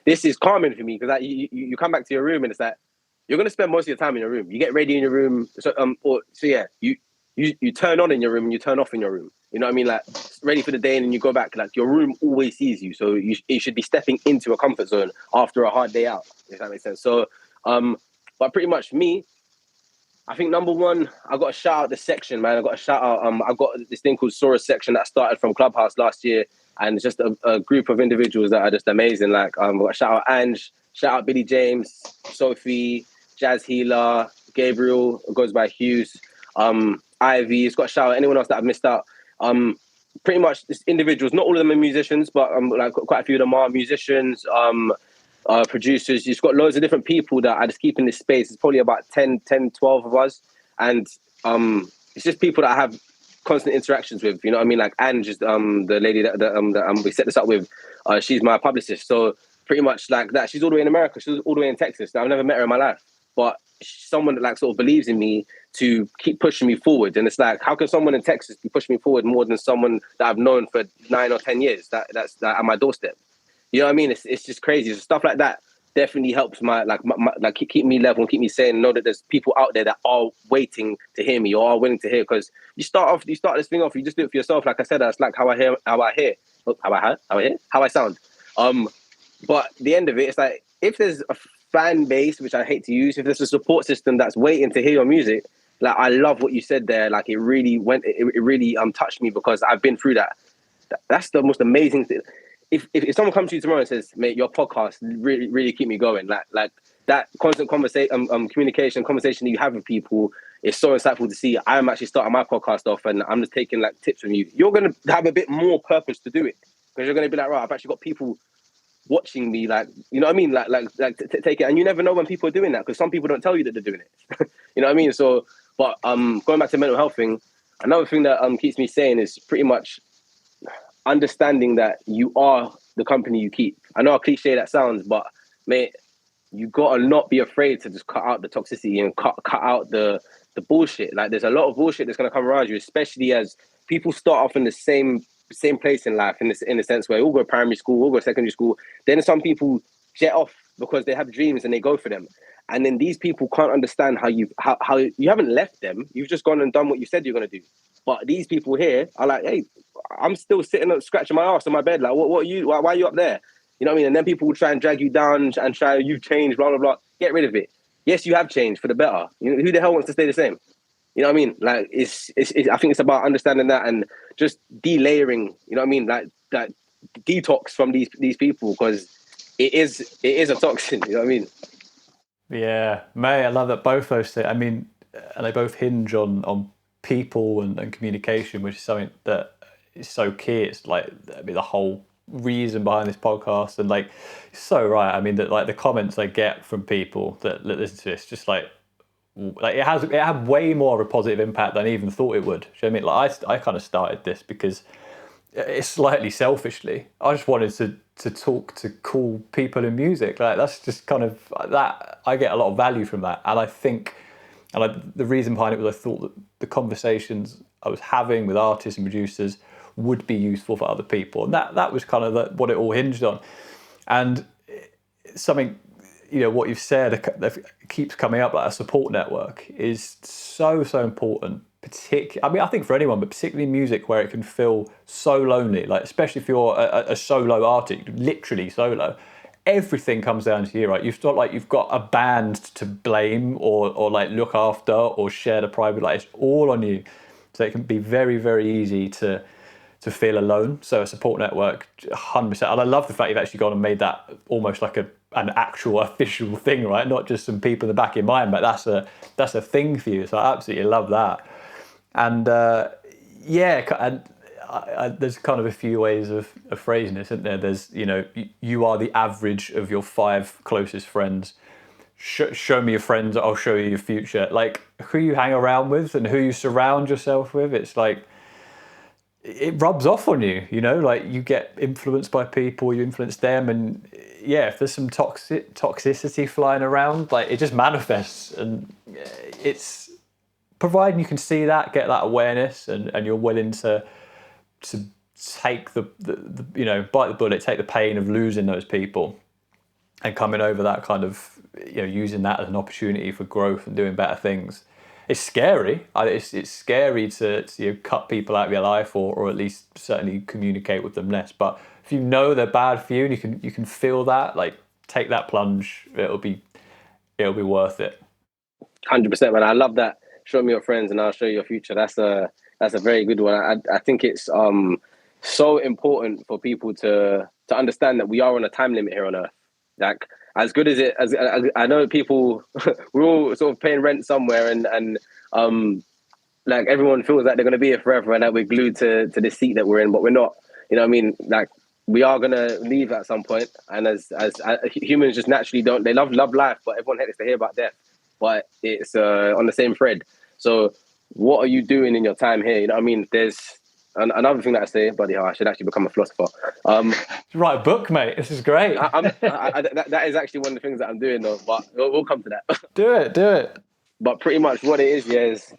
Speaker 2: this is calming for me, because like, you come back to your room and it's like you're gonna spend most of your time in your room. You get ready in your room, you turn on in your room and you turn off in your room. You know what I mean? Like ready for the day, and then you go back. Like your room always sees you, so you should be stepping into a comfort zone after a hard day out, if that makes sense. So, but pretty much me, I think number one, I got to shout out the section, man. I got to shout out. I got this thing called Saura section that started from Clubhouse last year, and it's just a group of individuals that are just amazing. Like, I got to shout out Ange, shout out Billy James, Sophie, Jazz Healer, Gabriel, who goes by Hughes, Ivy. It's got to shout out anyone else that I've missed out. Pretty much just individuals. Not all of them are musicians, but like quite a few of them are musicians. Producers. You've got loads of different people that I just keep in this space. It's probably about 10, 12 of us. And it's just people that I have constant interactions with. You know what I mean? Like Ange is the lady that we set this up with. She's my publicist. So pretty much like that. She's all the way in America. She's all the way in Texas. I've never met her in my life. But she's someone that like sort of believes in me to keep pushing me forward. And it's like, how can someone in Texas be pushing me forward more than someone that I've known for 9 or 10 years that's at my doorstep? You know what I mean? It's just crazy. So stuff like that definitely helps my keep me level and keep me sane, and know that there's people out there that are waiting to hear me or are willing to hear. Because you start this thing off, you just do it for yourself. Like I said, that's like how I sound. But the end of it, it's like if there's a fan base, which I hate to use, if there's a support system that's waiting to hear your music, like I love what you said there. Like it really touched me, because I've been through that. That's the most amazing thing. If someone comes to you tomorrow and says, mate, your podcast really keep me going, like that constant communication, conversation that you have with people is so insightful to see. I'm actually starting my podcast off and I'm just taking like tips from you. You're going to have a bit more purpose to do it because you're going to be like, right, I've actually got people watching me, like, you know what I mean? Take it. And you never know when people are doing that because some people don't tell you that they're doing it. You know what I mean? So, but going back to the mental health thing, another thing that keeps me sane is pretty much understanding that you are the company you keep. I know how cliche that sounds, but mate, you gotta not be afraid to just cut out the toxicity and cut out the bullshit. Like there's a lot of bullshit that's gonna come around you, especially as people start off in the same place in life, in the sense where we'll go primary school, we'll go secondary school. Then some people jet off because they have dreams and they go for them. And then these people can't understand how you haven't left them. You've just gone and done what you said you're gonna do. But these people here are like, hey, I'm still sitting up scratching my ass on my bed. Like, what are you? Why are you up there? You know what I mean? And then people will try and drag you down and try, you've changed, blah, blah, blah. Get rid of it. Yes, you have changed for the better. You know, who the hell wants to stay the same? You know what I mean? Like, it's I think it's about understanding that and just delayering, you know what I mean? Like detox from these people because it is a toxin, you know what I mean?
Speaker 1: Yeah, mate, I love that both those things. I mean, and they both hinge on people and communication, which is something that is so key. It's like, I mean, the whole reason behind this podcast, and like, so right. I mean, that like the comments I get from people that listen to this, just like it had way more of a positive impact than I even thought it would. Do you know what I mean? Like I kind of started this because it's slightly selfishly. I just wanted to talk to cool people in music. Like that's just kind of that. I get a lot of value from that, and I think, the reason behind it was I thought that the conversations I was having with artists and producers would be useful for other people, and that was kind of what it all hinged on. And something, you know, what you've said that keeps coming up, like a support network, is so important. I mean, I think for anyone, but particularly music, where it can feel so lonely. Like especially if you're a solo artist, literally solo. Everything comes down to you, right? You've got a band to blame or like look after or share the private life. It's all on you. So it can be very, very easy to feel alone. So a support network, 100%. And I love the fact you've actually gone and made that almost like an actual official thing, right? Not just some people in the back of your mind, but that's a thing for you. So I absolutely love that. And there's kind of a few ways of phrasing this, isn't there? There's, you know, you are the average of your 5 closest friends. Show me your friends, I'll show you your future. Like who you hang around with and who you surround yourself with, it's like, it rubs off on you, you know, like you get influenced by people, you influence them. And yeah, if there's some toxicity flying around, like it just manifests. And it's providing you can see that, get that awareness, and you're willing to take the you know, bite the bullet, take the pain of losing those people and coming over that kind of, you know, using that as an opportunity for growth and doing better things. It's scary. It's scary to you know, cut people out of your life or at least certainly communicate with them less. But if you know they're bad for you and you can feel that, like take that plunge, it'll be worth it.
Speaker 2: 100%, man. I love that. Show me your friends and I'll show you your future. That's a very good one. I think it's so important for people to understand that we are on a time limit here on Earth. Like as good as as I know people, we're all sort of paying rent somewhere, and like everyone feels like they're going to be here forever and that we're glued to the seat that we're in, but we're not. You know what I mean? Like we are going to leave at some point, and as humans just naturally don't. They love life, but everyone hates to hear about death. But it's on the same thread. So what are you doing in your time here? You know what I mean? There's another thing that I say, buddy, I should actually become a philosopher.
Speaker 1: Write a book, mate. This is great.
Speaker 2: That is actually one of the things that I'm doing, though. But we'll come to that.
Speaker 1: Do it.
Speaker 2: But pretty much what it is, is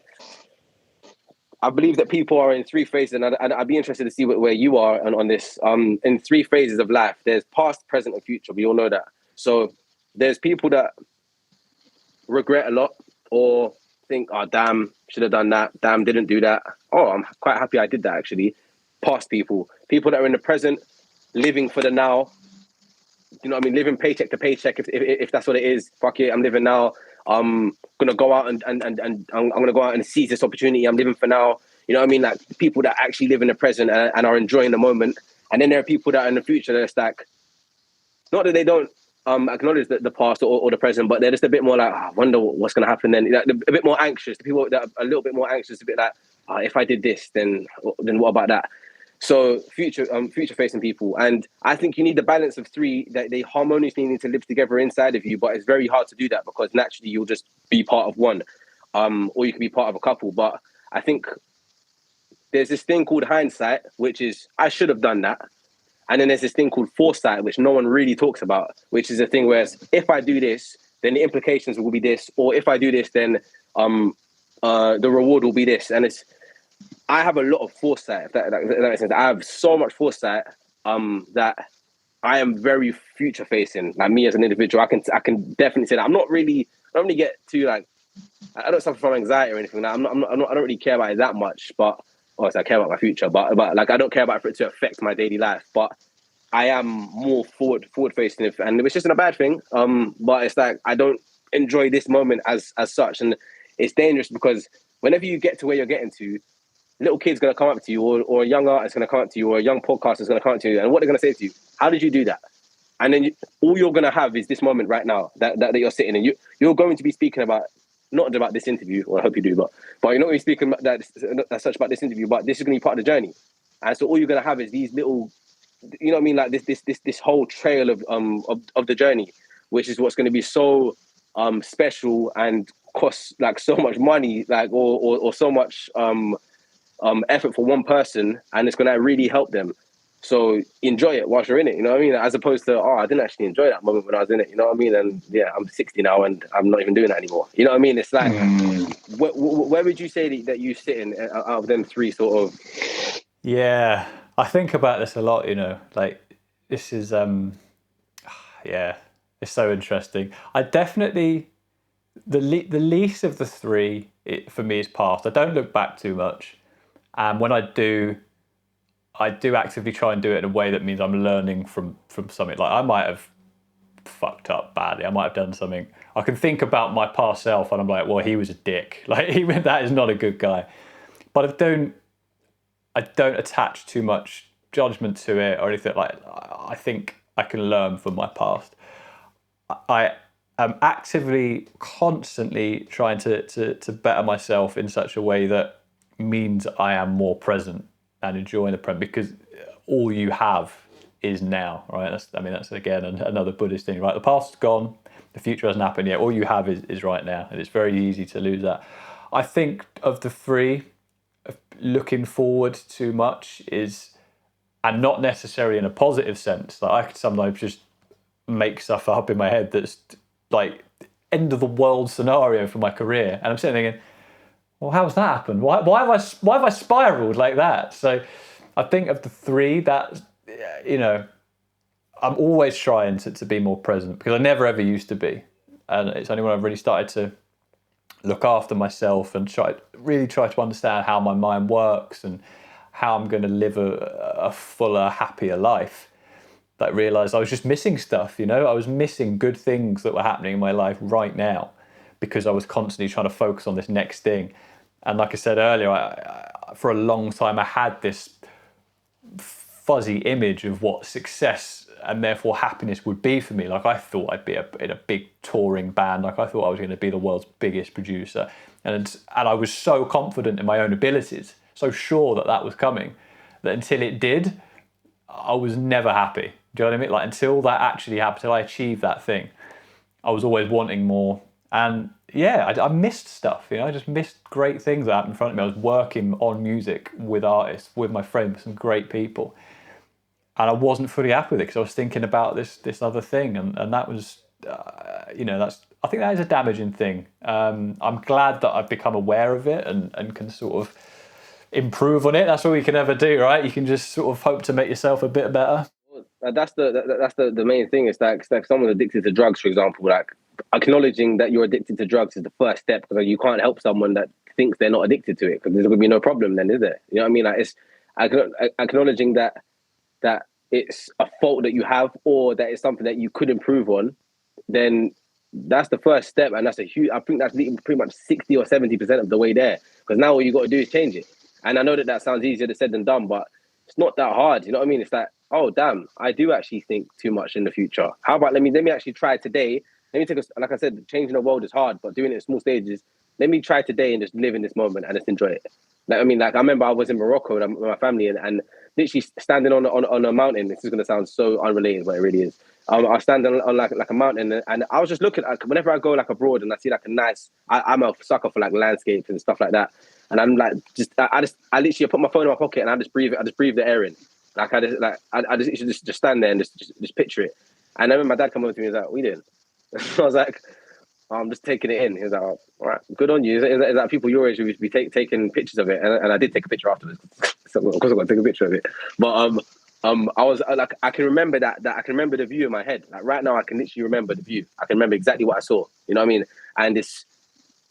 Speaker 2: I believe that people are in 3 phases, and I'd be interested to see where you are on this. In 3 phases of life, there's past, present, and future. We all know that. So there's people that regret a lot or think, oh, damn, should have done that. Damn, didn't do that. Oh, I'm quite happy I did that, actually. Past people that are in the present, living for the now. You know what I mean? Living paycheck to paycheck. If that's what it is, fuck it, I'm living now. I'm gonna go out and I'm gonna go out and seize this opportunity. I'm living for now. You know what I mean? Like people that actually live in the present and are enjoying the moment. And then there are people that are in the future that's like, not that they don't acknowledge the past or the present, but they're just a bit more like, I wonder what's going to happen then. Like, a bit more anxious. The people that are a little bit more anxious, a bit like, if I did this, then what about that? So future facing people, and I think you need the balance of three that they harmoniously need to live together inside of you. But it's very hard to do that because naturally you'll just be part of one, or you can be part of a couple. But I think there's this thing called hindsight, which is I should have done that. And then there's this thing called foresight, which no one really talks about, which is a thing where if I do this, then the implications will be this, or if I do this, then the reward will be this. And I have a lot of foresight, if that makes sense. I have so much foresight that I am very future facing. Like me as an individual, I can definitely say that I don't really get too like, I don't suffer from anxiety or anything. Like, I don't really care about it that much, but obviously I care about my future, but like I don't care about it for it to affect my daily life. But I am more forward facing, and it's just a bad thing. But it's like I don't enjoy this moment as such, and it's dangerous because whenever you get to where you're getting to, little kid's gonna come up to you, or a young artist gonna come up to you, or a young podcaster is gonna come up to you, and what they're gonna say to you: how did you do that? And then all you're gonna have is this moment right now that you're sitting in. You're going to be speaking about. Not about this interview, or I hope you do, but you're not really speaking about that such about this interview, but this is going to be part of the journey. And so all you're going to have is these little, you know what I mean, like this whole trail of the journey, which is what's going to be so special and costs like so much money, like or so much effort for one person, and it's going to really help them. So enjoy it whilst you're in it, you know what I mean? As opposed to, I didn't actually enjoy that moment when I was in it, you know what I mean? And yeah, I'm 60 now and I'm not even doing that anymore. You know what I mean? It's like, where would you say that you sit in out of them three sort of?
Speaker 1: Yeah, I think about this a lot, you know, like this is, yeah, it's so interesting. I definitely, the least of the three, for me is past. I don't look back too much. And when I do actively try and do it in a way that means I'm learning from something. Like I might have fucked up badly. I might have done something. I can think about my past self and I'm like, well, he was a dick. Like even that is not a good guy. But I don't attach too much judgment to it or anything. Like I think I can learn from my past. I am actively, constantly trying to better myself in such a way that means I am more present and enjoying the present, because all you have is now, right? That's again another Buddhist thing, right? The past's gone, the future hasn't happened yet. All you have is right now, and it's very easy to lose that. I think of the three, looking forward too much is, and not necessarily in a positive sense. Like I could sometimes just make stuff up in my head that's like end of the world scenario for my career, and I'm sitting thinking, well, how's that happened? Why have I spiraled like that? So I think of the three that, you know, I'm always trying to be more present, because I never ever used to be. And it's only when I've really started to look after myself and try to understand how my mind works and how I'm going to live a fuller, happier life, that I realised I was just missing stuff, you know? I was missing good things that were happening in my life right now because I was constantly trying to focus on this next thing. And like I said earlier, I for a long time, I had this fuzzy image of what success and therefore happiness would be for me. Like I thought I'd be in a big touring band. Like I thought I was going to be the world's biggest producer. And I was so confident in my own abilities, so sure that was coming, that until it did, I was never happy. Do you know what I mean? Like until that actually happened, until I achieved that thing, I was always wanting more. And yeah, I missed stuff, you know, I just missed great things that happened in front of me. I was working on music with artists, with my friends, some great people. And I wasn't fully happy with it because I was thinking about this other thing. And that was, you know, I think that is a damaging thing. I'm glad that I've become aware of it and can sort of improve on it. That's all you can ever do, right? You can just sort of hope to make yourself a bit better.
Speaker 2: That's the main thing. It's like someone addicted to drugs, for example, like acknowledging that you're addicted to drugs is the first step, because you can't help someone that thinks they're not addicted to it, because there's going to be no problem then, is there? You know what I mean? Like it's acknowledging that it's a fault that you have, or that it's something that you could improve on. Then that's the first step, and that's a huge. I think that's pretty much 60 or 70% of the way there, because now all you got to do is change it. And I know that sounds easier said than done, but it's not that hard. You know what I mean? It's like oh damn, I do actually think too much in the future. How about let me actually try today. Let me take a, like I said, changing the world is hard, but doing it in small stages. Let me try today and just live in this moment and just enjoy it. Like I mean, like I remember I was in Morocco with my family and literally standing on a mountain. This is gonna sound so unrelated, but it really is. I was standing on like a mountain and I was just looking at, whenever I go like abroad and I see like a nice. I'm a sucker for like landscapes and stuff like that. And I'm like, I literally put my phone in my pocket and I just breathe the air in. Like I just stand there and just picture it. And then when my dad come over to me, he was like, "What are you doing?" I was like, oh, "I'm just taking it in." He was like, "Oh, all right, good on you." Is that people your age would be taking pictures of it? And I did take a picture afterwards. So of course I'm gonna take a picture of it. But I was like, I can remember that I can remember the view in my head. Like right now, I can literally remember the view. I can remember exactly what I saw. You know what I mean? And it's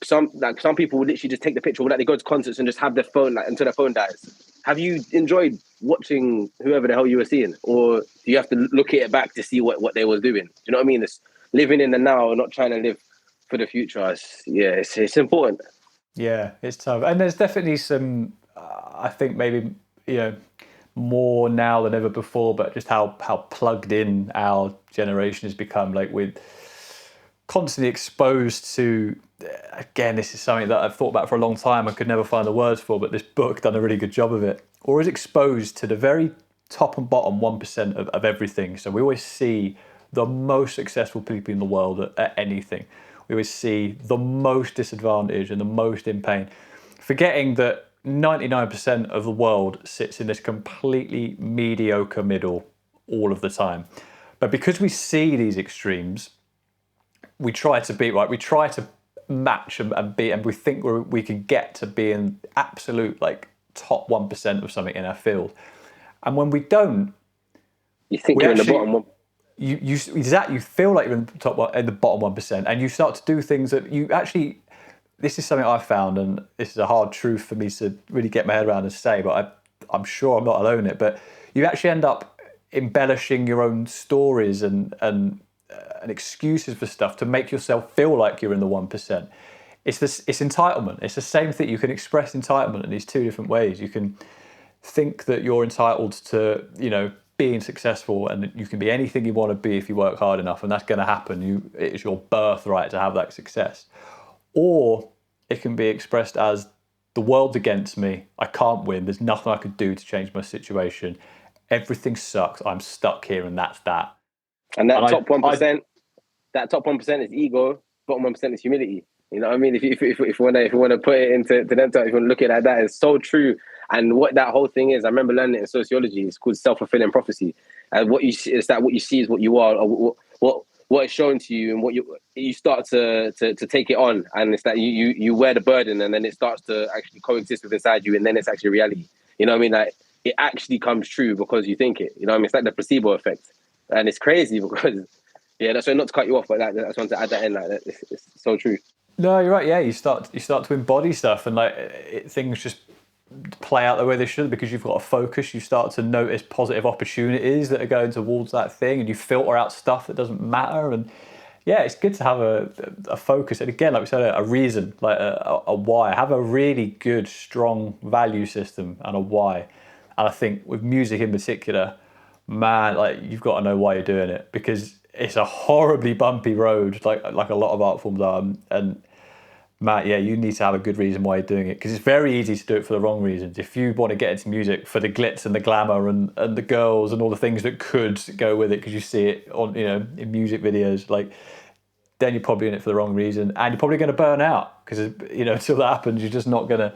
Speaker 2: some people would literally just take the picture, or like they go to concerts and just have their phone like until their phone dies. Have you enjoyed watching whoever the hell you were seeing, or do you have to look at it back to see what they was doing? Do you know what I mean? It's living in the now, not trying to live for the future. It's important.
Speaker 1: Yeah, it's tough, and there's definitely some. I think maybe more now than ever before, but just how plugged in our generation has become. Like we're constantly exposed to. Again, this is something that I've thought about for a long time. I could never find the words for, but this book done a really good job of it. Or is exposed to the very top and bottom 1% of everything. So we always see the most successful people in the world at anything. We always see the most disadvantaged and the most in pain, forgetting that 99% of the world sits in this completely mediocre middle all of the time. But because we see these extremes, we try to beat, right? We try to match and beat, and we think we can get to being absolute like top 1% of something in our field. And when we don't,
Speaker 2: you think you're in the bottom one.
Speaker 1: You feel like you're in the in the bottom 1%, and you start to do things that you actually. This is something I found, and this is a hard truth for me to really get my head around and say, but I'm sure I'm not alone in it. But you actually end up embellishing your own stories and excuses for stuff to make yourself feel like you're in the 1%. It's entitlement. It's the same thing. You can express entitlement in these two different ways. You can think that you're entitled to, being successful, and you can be anything you want to be if you work hard enough, and that's going to happen. It's your birthright to have that success. Or it can be expressed as the world's against me. I can't win. There's nothing I could do to change my situation. Everything sucks. I'm stuck here, and that's that.
Speaker 2: And that top 1%, that top 1% is ego. Bottom 1% is humility. You know what I mean? If you want to put it into them, if you want to look at it like that, it's so true. And what that whole thing is, I remember learning it in sociology. It's called self-fulfilling prophecy. And what you see is that what you see is what you are, or what is shown to you, and what you start to take it on, and it's that you wear the burden, and then it starts to actually coexist with inside you, and then it's actually reality. You know what I mean? Like it actually comes true because you think it. You know what I mean? It's like the placebo effect, and it's crazy because that's why, not to cut you off, but I just want to add that in. Like it's so true.
Speaker 1: No, you're right. Yeah, you start to embody stuff, and things just play out the way they should because you've got a focus. You start to notice positive opportunities that are going towards that thing, and you filter out stuff that doesn't matter. And yeah, it's good to have a focus. And again, like we said, a reason, like a why. Have a really good, strong value system and a why. And I think with music in particular, man, like you've got to know why you're doing it, because it's a horribly bumpy road, like a lot of art forms are. And Matt, you need to have a good reason why you're doing it, because it's very easy to do it for the wrong reasons. If you want to get into music for the glitz and the glamour and the girls and all the things that could go with it, because you see it on in music videos, like then you're probably in it for the wrong reason, and you're probably going to burn out because until that happens, you're just not going to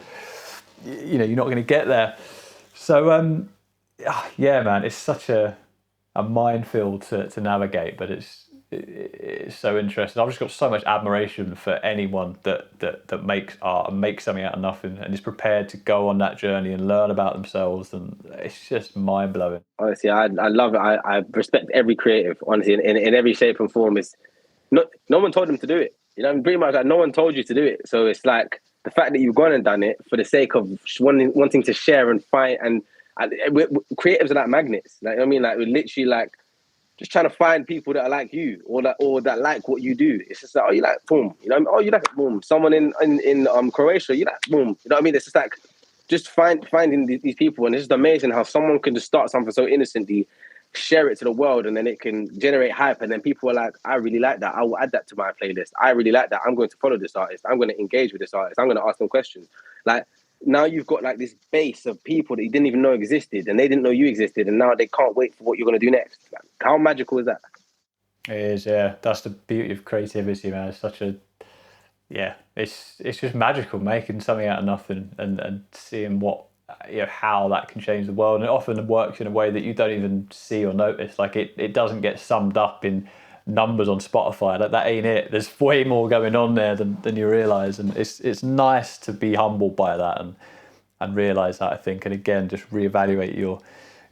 Speaker 1: you're not going to get there. So man, it's such a minefield to navigate, but it's so interesting. I've just got so much admiration for anyone that makes art and makes something out of nothing and is prepared to go on that journey and learn about themselves, and it's just mind blowing.
Speaker 2: Honestly, I love it. I respect every creative, honestly, in every shape and form. It's no one told them to do it. Pretty much like no one told you to do it. So it's like the fact that you've gone and done it for the sake of wanting to share and find, and creatives are like magnets. Like we're literally like just trying to find people that are like you, or that like what you do. It's just like, oh, you like boom, oh, you like boom. Someone in Croatia, you like boom. You know what I mean? It's just like just finding these people, and it's just amazing how someone can just start something so innocently share it to the world, and then it can generate hype, and then people are like, I really like that, I will add that to my playlist. I really like that, I'm going to follow this artist, I'm going to engage with this artist, I'm going to ask them questions. Like, now you've got like this base of people that you didn't even know existed, and they didn't know you existed, and now they can't wait for what you're going to do next. Like, how magical is that?
Speaker 1: It is, yeah. That's the beauty of creativity, man. It's such a, yeah, it's just magical, making something out of nothing and seeing what, how that can change the world. And it often works in a way that you don't even see or notice. Like it doesn't get summed up in numbers on Spotify. Like, that ain't it. There's way more going on there than you realise. And it's nice to be humbled by that and realise that, I think. And again, just reevaluate your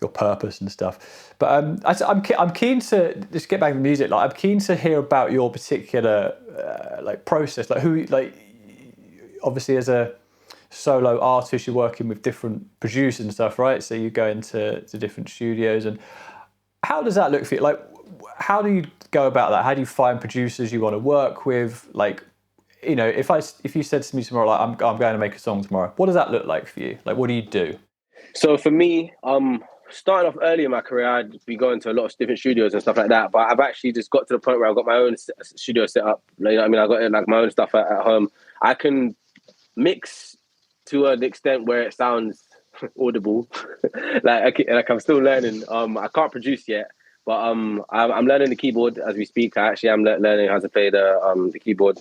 Speaker 1: purpose and stuff. But I'm keen to just get back to music. Like, I'm keen to hear about your particular like process. Like, who, like, obviously as a solo artist, you're working with different producers and stuff, right? So you go into different studios, and how does that look for you? Like, how do you go about that? How do you find producers you want to work with? Like, if you said to me tomorrow, like, I'm going to make a song tomorrow, what does that look like for you? Like, what do you do?
Speaker 2: So for me, starting off early in my career, I'd be going to a lot of different studios and stuff like that. But I've actually just got to the point where I've got my own studio set up. You know what I mean? I got like my own stuff at home. I can mix to an extent where it sounds audible. like I'm still learning. I can't produce yet, but I'm learning the keyboard as we speak. I actually am learning how to play the keyboard.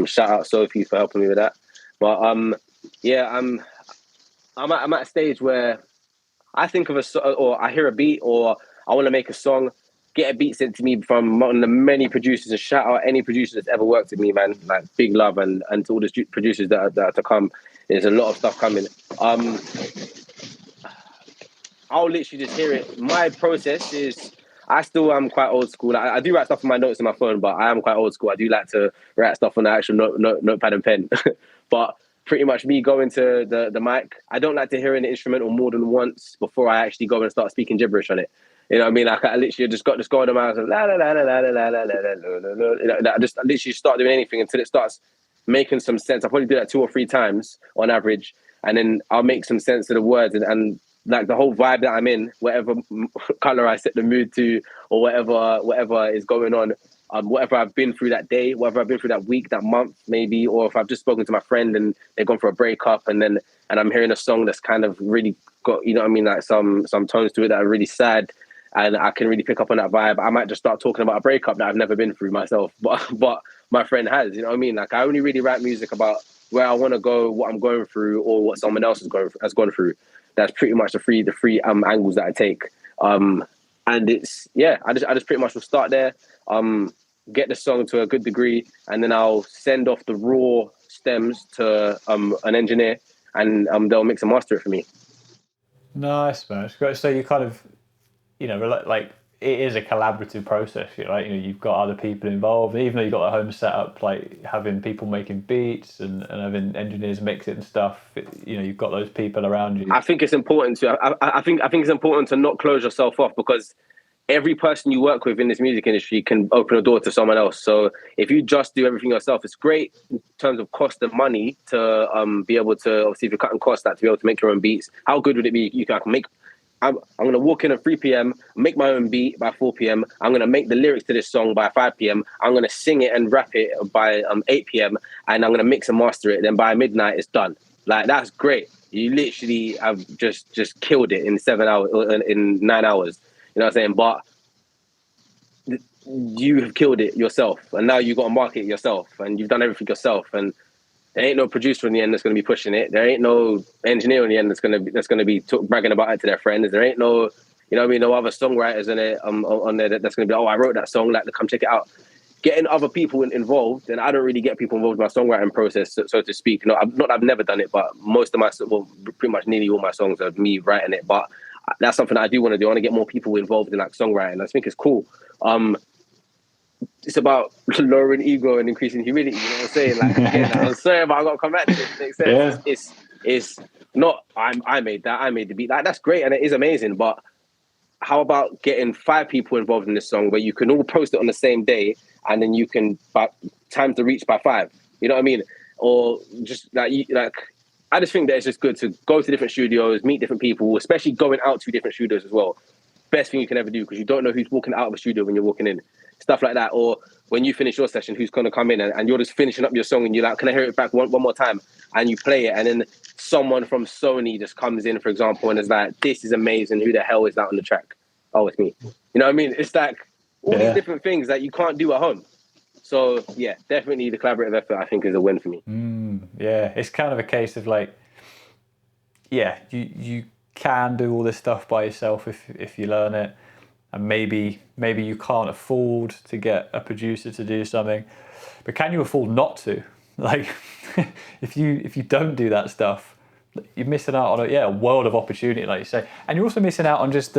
Speaker 2: Shout out Sophie for helping me with that. But yeah, I'm at a stage where I think of or I hear a beat, or I want to make a song, get a beat sent to me from one of the many producers, and shout out any producer that's ever worked with me, man. Like, big love, and to all the producers that are to come. There's a lot of stuff coming. I'll literally just hear it. My process is, I still am quite old school. Like, I do write stuff in my notes in my phone, but I am quite old school. I do like to write stuff on the actual notepad and pen. But pretty much me going to the mic, I don't like to hear an instrumental more than once before I actually go and start speaking gibberish on it. You know what I mean? Like, I literally just go on the mouth and la la la la la la la la la la. I literally start doing anything until it starts making some sense. I probably do that 2 or 3 times on average, and then I'll make some sense of the words and like the whole vibe that I'm in, whatever color I set the mood to, or whatever is going on, whatever I've been through that day, whatever I've been through that week, that month, maybe, or if I've just spoken to my friend and they've gone for a breakup, and I'm hearing a song that's kind of really got, you know what I mean, like some tones to it that are really sad, and I can really pick up on that vibe. I might just start talking about a breakup that I've never been through myself, but my friend has, you know what I mean? Like, I only really write music about where I want to go, what I'm going through, or what someone else has gone through. That's pretty much the three angles that I take. And it's, yeah, I just pretty much will start there, get the song to a good degree, and then I'll send off the raw stems to an engineer, and they'll mix and master it for me.
Speaker 1: Nice, man. It's great. So you kind of, like, it is a collaborative process, right? You've got other people involved. Even though you've got a home setup, like having people making beats and having engineers mix it and stuff, you've got those people around you.
Speaker 2: I think it's important to. I think it's important to not close yourself off, because every person you work with in this music industry can open a door to someone else. So if you just do everything yourself, it's great in terms of cost and money to be able to, obviously, if you're cutting costs, that to be able to make your own beats. How good would it be? I can make. I'm going to walk in at 3 p.m., make my own beat by 4 p.m. I'm going to make the lyrics to this song by 5 p.m. I'm going to sing it and rap it by 8 p.m. And I'm going to mix and master it. Then by midnight, it's done. Like, that's great. You literally have just killed it in 7 hours, in 9 hours. You know what I'm saying? But you have killed it yourself. And now you've got to market it yourself. And you've done everything yourself. And there ain't no producer in the end that's going to be pushing it. There ain't no engineer in the end that's going to be bragging about it to their friends. There ain't no, you know what I mean, no other songwriters in it on there that's going to be, oh, I wrote that song, like, come check it out. Getting other people involved, and I don't really get people involved in my songwriting process, so to speak. Not that I've never done it, but most of pretty much nearly all my songs are me writing it. But that's something that I do want to do. I want to get more people involved in, like, songwriting. I think it's cool. It's about lowering ego and increasing humility. You know what I'm saying? Like, again, I'm sorry, but I got to come back to it. It makes sense. Yeah. It's not, I made that, I made the beat. Like, that's great, and it is amazing. But how about getting 5 people involved in this song, where you can all post it on the same day, and then you can times the reach by 5? You know what I mean? Or just I just think that it's just good to go to different studios, meet different people, especially going out to different studios as well. best thing you can ever do, because you don't know who's walking out of a studio when you're walking in. Stuff like that. Or when you finish your session, who's going to come in and you're just finishing up your song and you're like, can I hear it back one more time? And you play it, and then someone from Sony just comes in, for example, and is like, this is amazing. Who the hell is that on the track? Oh, it's me. You know what I mean? It's like all these different things that you can't do at home. So yeah, definitely the collaborative effort, I think, is a win for me.
Speaker 1: Yeah, it's kind of a case of like, yeah, you can do all this stuff by yourself if you learn it, and maybe you can't afford to get a producer to do something, but can you afford not to? Like, if you don't do that stuff, you're missing out on a world of opportunity, like you say, and you're also missing out on just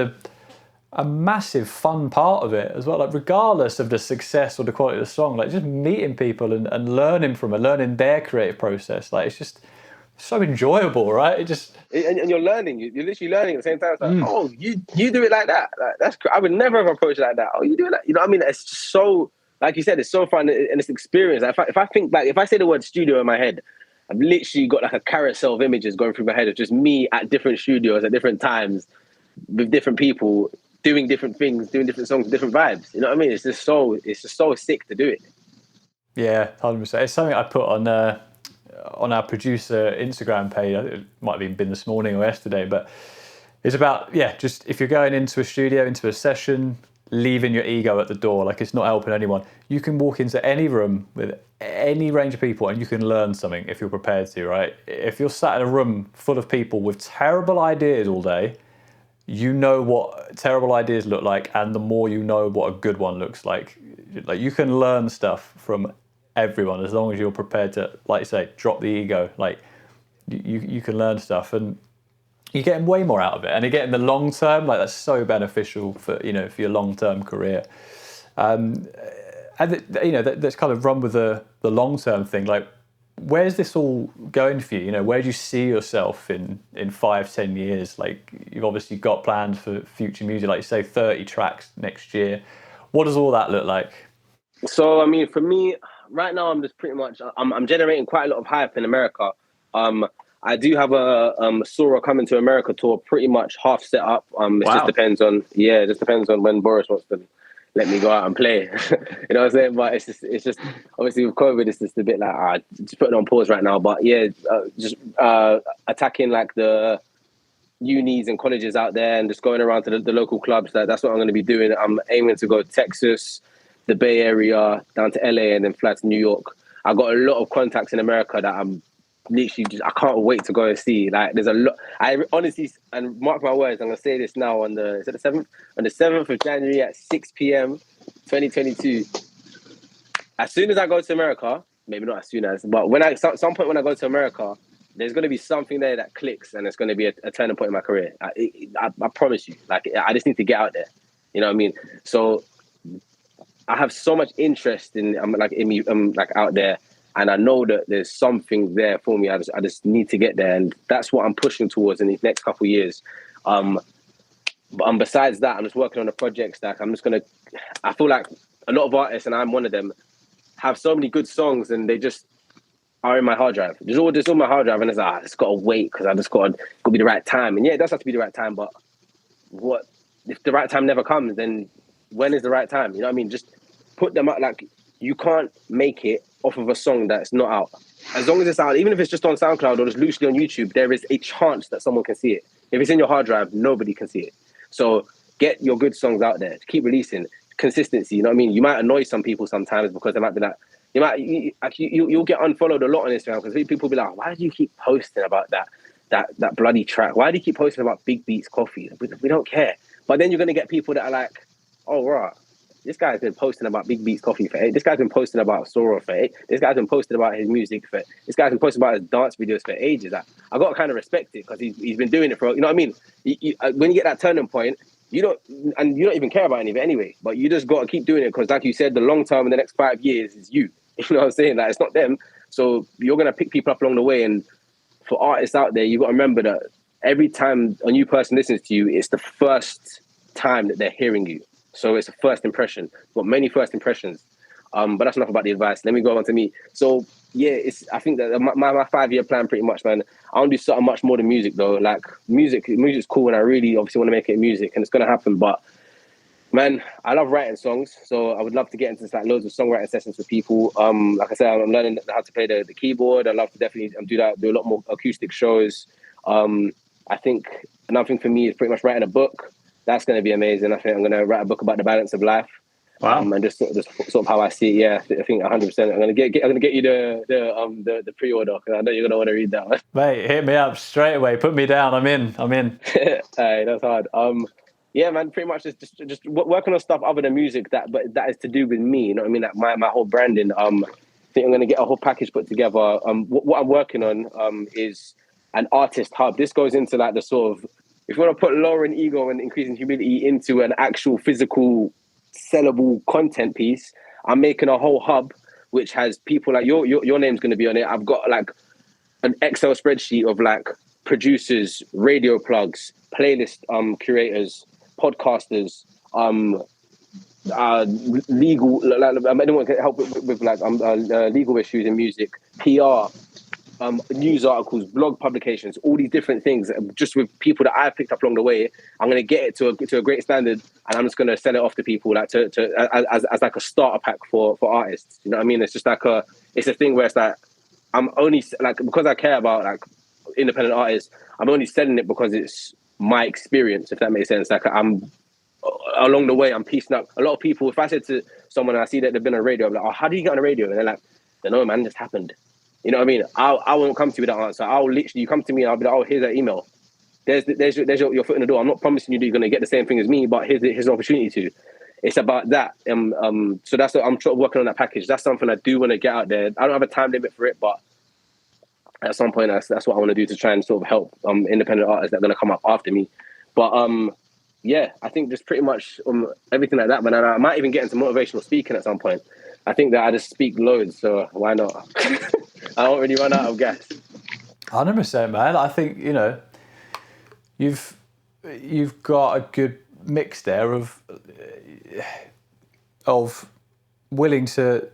Speaker 1: a massive fun part of it as well. Like, regardless of the success or the quality of the song, like just meeting people and learning from it, learning their creative process, like it's just so enjoyable, right?
Speaker 2: And you're learning. You're literally learning at the same time. It's like, oh, you do it like that. Like, that's I would never have approached it like that. Oh, you do it like, you know what I mean? It's so, like you said, it's so fun and it's experience. If I think back, if I say the word studio in my head, I've literally got like a carousel of images going through my head of just me at different studios at different times with different people doing different things, doing different songs, different vibes. You know what I mean? It's just so sick to do it.
Speaker 1: Yeah, 100%. It's something I put on our producer Instagram page. It might have even been this morning or yesterday, but it's about, just if you're going into a studio, into a session, leaving your ego at the door. Like, it's not helping anyone. You can walk into any room with any range of people and you can learn something if you're prepared to, right? If you're sat in a room full of people with terrible ideas all day, you know what terrible ideas look like, and the more you know what a good one looks like. Like, you can learn stuff from everyone as long as you're prepared to, like you say, drop the ego. Like, you can learn stuff and you're getting way more out of it, and again, in the long term, like, that's so beneficial for your long-term career. And that's kind of run with the long-term thing. Like, where's this all going for you? Where do you see yourself in 5-10 years? Like, you've obviously got plans for future music, like you say, 30 tracks next year. What does all that look like?
Speaker 2: So, I mean, for me, right now, I'm just pretty much, I'm generating quite a lot of hype in America. I do have a Saura coming to America tour pretty much half set up. It just depends on when Boris wants to let me go out and play. You know what I'm saying? But it's just obviously with COVID, it's just a bit like just putting it on pause right now. But yeah, just attacking like the unis and colleges out there and just going around to the local clubs. That's what I'm going to be doing. I'm aiming to go to Texas, the Bay Area, down to LA, and then fly to New York. I got a lot of contacts in America that I'm literally I can't wait to go and see. Like, there's a lot. I honestly, and mark my words, I'm gonna say this now on the 7th? On the 7th of January at 6 p.m. 2022. As soon as I go to America, maybe not as soon as, but some point when I go to America, there's gonna be something there that clicks, and it's gonna be a turning point in my career. I promise you. Like, I just need to get out there. You know what I mean? So I have so much interest in me out there. And I know that there's something there for me. I just need to get there. And that's what I'm pushing towards in these next couple of years. But besides that, I'm just working on the projects that I feel like a lot of artists, and I'm one of them, have so many good songs and they just are in my hard drive. There's all my hard drive, and it's like, it's got to wait because I just got to be the right time. And yeah, it does have to be the right time. But what if the right time never comes? Then when is the right time? You know what I mean? Just put them out. Like, you can't make it off of a song that's not out. As long as it's out, even if it's just on SoundCloud or just loosely on YouTube, there is a chance that someone can see it. If it's in your hard drive, nobody can see it. So get your good songs out there. Keep releasing. Consistency, you know what I mean? You might annoy some people sometimes because they might be like, you'll get unfollowed a lot on Instagram because people will be like, why do you keep posting about that bloody track? Why do you keep posting about Big Beats Coffee? We don't care. But then you're going to get people that are like, oh, right. This guy's been posting about Big Beats Coffee for 8. This guy's been posting about Saura for 8. This guy's been posting about his music for 8. This guy's been posting about his dance videos for ages. I got to kind of respect it because he's been doing it for, you know what I mean? When you get that turning point, you don't even care about any of it anyway. But you just got to keep doing it because, like you said, the long term in the next 5 years is you. You know what I'm saying? Like, it's not them. So you're going to pick people up along the way. And for artists out there, you got to remember that every time a new person listens to you, it's the first time that they're hearing you. So it's a first impression. Got many first impressions. But that's enough about the advice. Let me go on to me. So I think that my 5-year plan pretty much, man. I want to do something much more than music though. Like music's cool, and I really obviously want to make it music, and it's gonna happen. But man, I love writing songs, so I would love to get into like loads of songwriting sessions with people. Like I said, I'm learning how to play the keyboard. I love to definitely do a lot more acoustic shows. I think another thing for me is pretty much writing a book. That's going to be amazing. I think I'm going to write a book about the balance of life.
Speaker 3: Wow.
Speaker 2: And just sort of how I see it. Yeah, I think 100%. I'm going to get you the pre-order, because I know you're going to want to read that one.
Speaker 1: Mate, hit me up straight away. Put me down. I'm in.
Speaker 2: Hey, that's hard. Yeah, man. Pretty much just working on stuff other than music that is to do with me. You know what I mean? Like my whole branding. I think I'm going to get a whole package put together. What I'm working on is an artist hub. This goes into like the sort of, if you want to put lowering ego and increasing humility into an actual physical sellable content piece, I'm making a whole hub which has people like your name's going to be on it. I've got like an Excel spreadsheet of like producers, radio plugs, playlist curators, podcasters, legal. Anyone can help with like legal issues in music, PR. News articles, blog publications, all these different things, just with people that I've picked up along the way. I'm going to get it to a great standard, and I'm just going to sell it off to people, like as like a starter pack for artists. You know what I mean? It's just like it's a thing where it's like I'm only like, because I care about like independent artists, I'm only selling it because it's my experience, if that makes sense. Like I'm along the way, I'm piecing up a lot of people. If I said to someone and I see that they've been on radio, I'm like, oh, how do you get on the radio? And they're like, I don't know, man, it just happened. You know what I mean? I won't come to you with that answer. I'll literally, you come to me and I'll be like, oh, here's that email. There's your foot in the door. I'm not promising you that you're going to get the same thing as me, but here's an opportunity to. It's about that. So that's what I'm working on, that package. That's something I do want to get out there. I don't have a time limit for it, but at some point, that's what I want to do to try and sort of help independent artists that are going to come up after me. But yeah, I think just pretty much everything like that. But I might even get into motivational speaking at some point. I think that I just speak loads, so why not? I don't really run out of gas.
Speaker 1: 100%, man. I think, you know, you've got a good mix there of willing to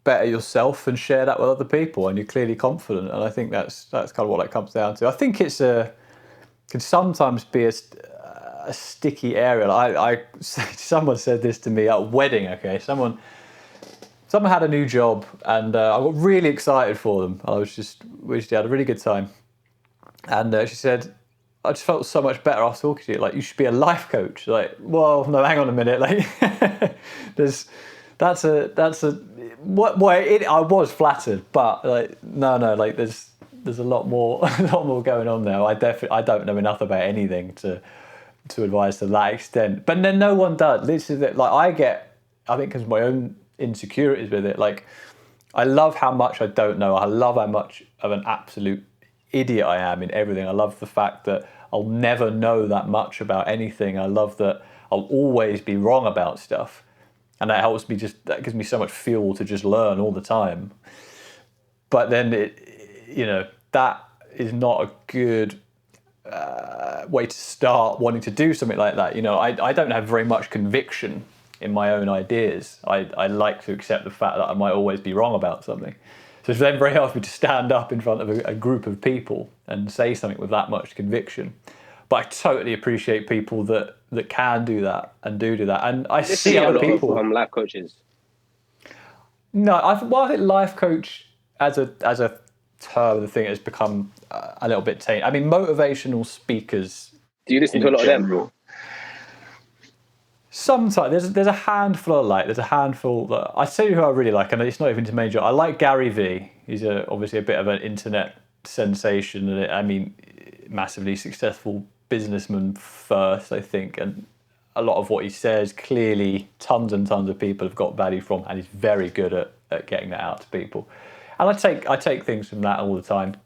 Speaker 1: better yourself and share that with other people, and you're clearly confident. And I think that's kind of what it comes down to. I think can sometimes be a sticky area. Someone said this to me at a wedding. Okay, someone had a new job, and I got really excited for them. We just had a really good time. And she said, I just felt so much better after talking to you. Like, you should be a life coach. Like, well, no, hang on a minute. Like, I was flattered, but like, no, like there's a lot more going on there. I don't know enough about anything to advise to that extent. But then no one does. This is it. Like, I think because my own insecurities with it, like, I love how much I don't know. I love how much of an absolute idiot I am in everything. I love the fact that I'll never know that much about anything. I love that I'll always be wrong about stuff, and that gives me so much fuel to just learn all the time. But then that is not a good way to start wanting to do something like that. You know, I don't have very much conviction in my own ideas. I like to accept the fact that I might always be wrong about something. So it's then very hard for me to stand up in front of a group of people and say something with that much conviction. But I totally appreciate people that can do that and do that. And I see other people.
Speaker 2: Life coaches.
Speaker 1: No, I think life coach as a term, the thing has become a little bit tainted. I mean, motivational speakers.
Speaker 2: Do you listen to a lot of them?
Speaker 1: Sometimes there's a handful there's a handful that I tell you who I really like, and it's not even to major. I like Gary Vee. He's obviously a bit of an internet sensation, and I mean, massively successful businessman first, I think, and a lot of what he says, clearly tons and tons of people have got value from, and he's very good at getting that out to people. And I take things from that all the time.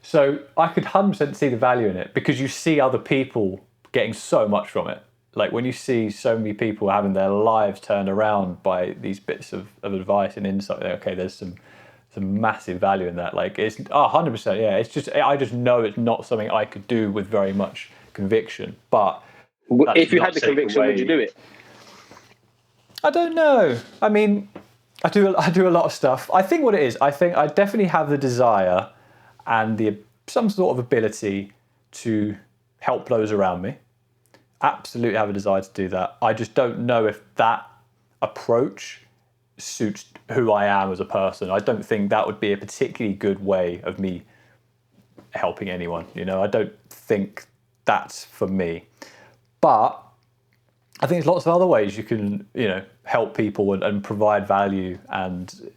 Speaker 1: So I could 100% see the value in it, because you see other people getting so much from it. Like, when you see so many people having their lives turned around by these bits of advice and insight, okay, there's some massive value in that. Like, it's 100%, yeah. It's just, I just know it's not something I could do with very much conviction. But
Speaker 2: if you had the conviction, would you do it?
Speaker 1: I don't know. I mean, I do a lot of stuff. I think what it is, I think I definitely have the desire and some sort of ability to help those around me. Absolutely have a desire to do that. I just don't know if that approach suits who I am as a person. I don't think that would be a particularly good way of me helping anyone. I don't think that's for me. But I think there's lots of other ways you can, help people and provide value and,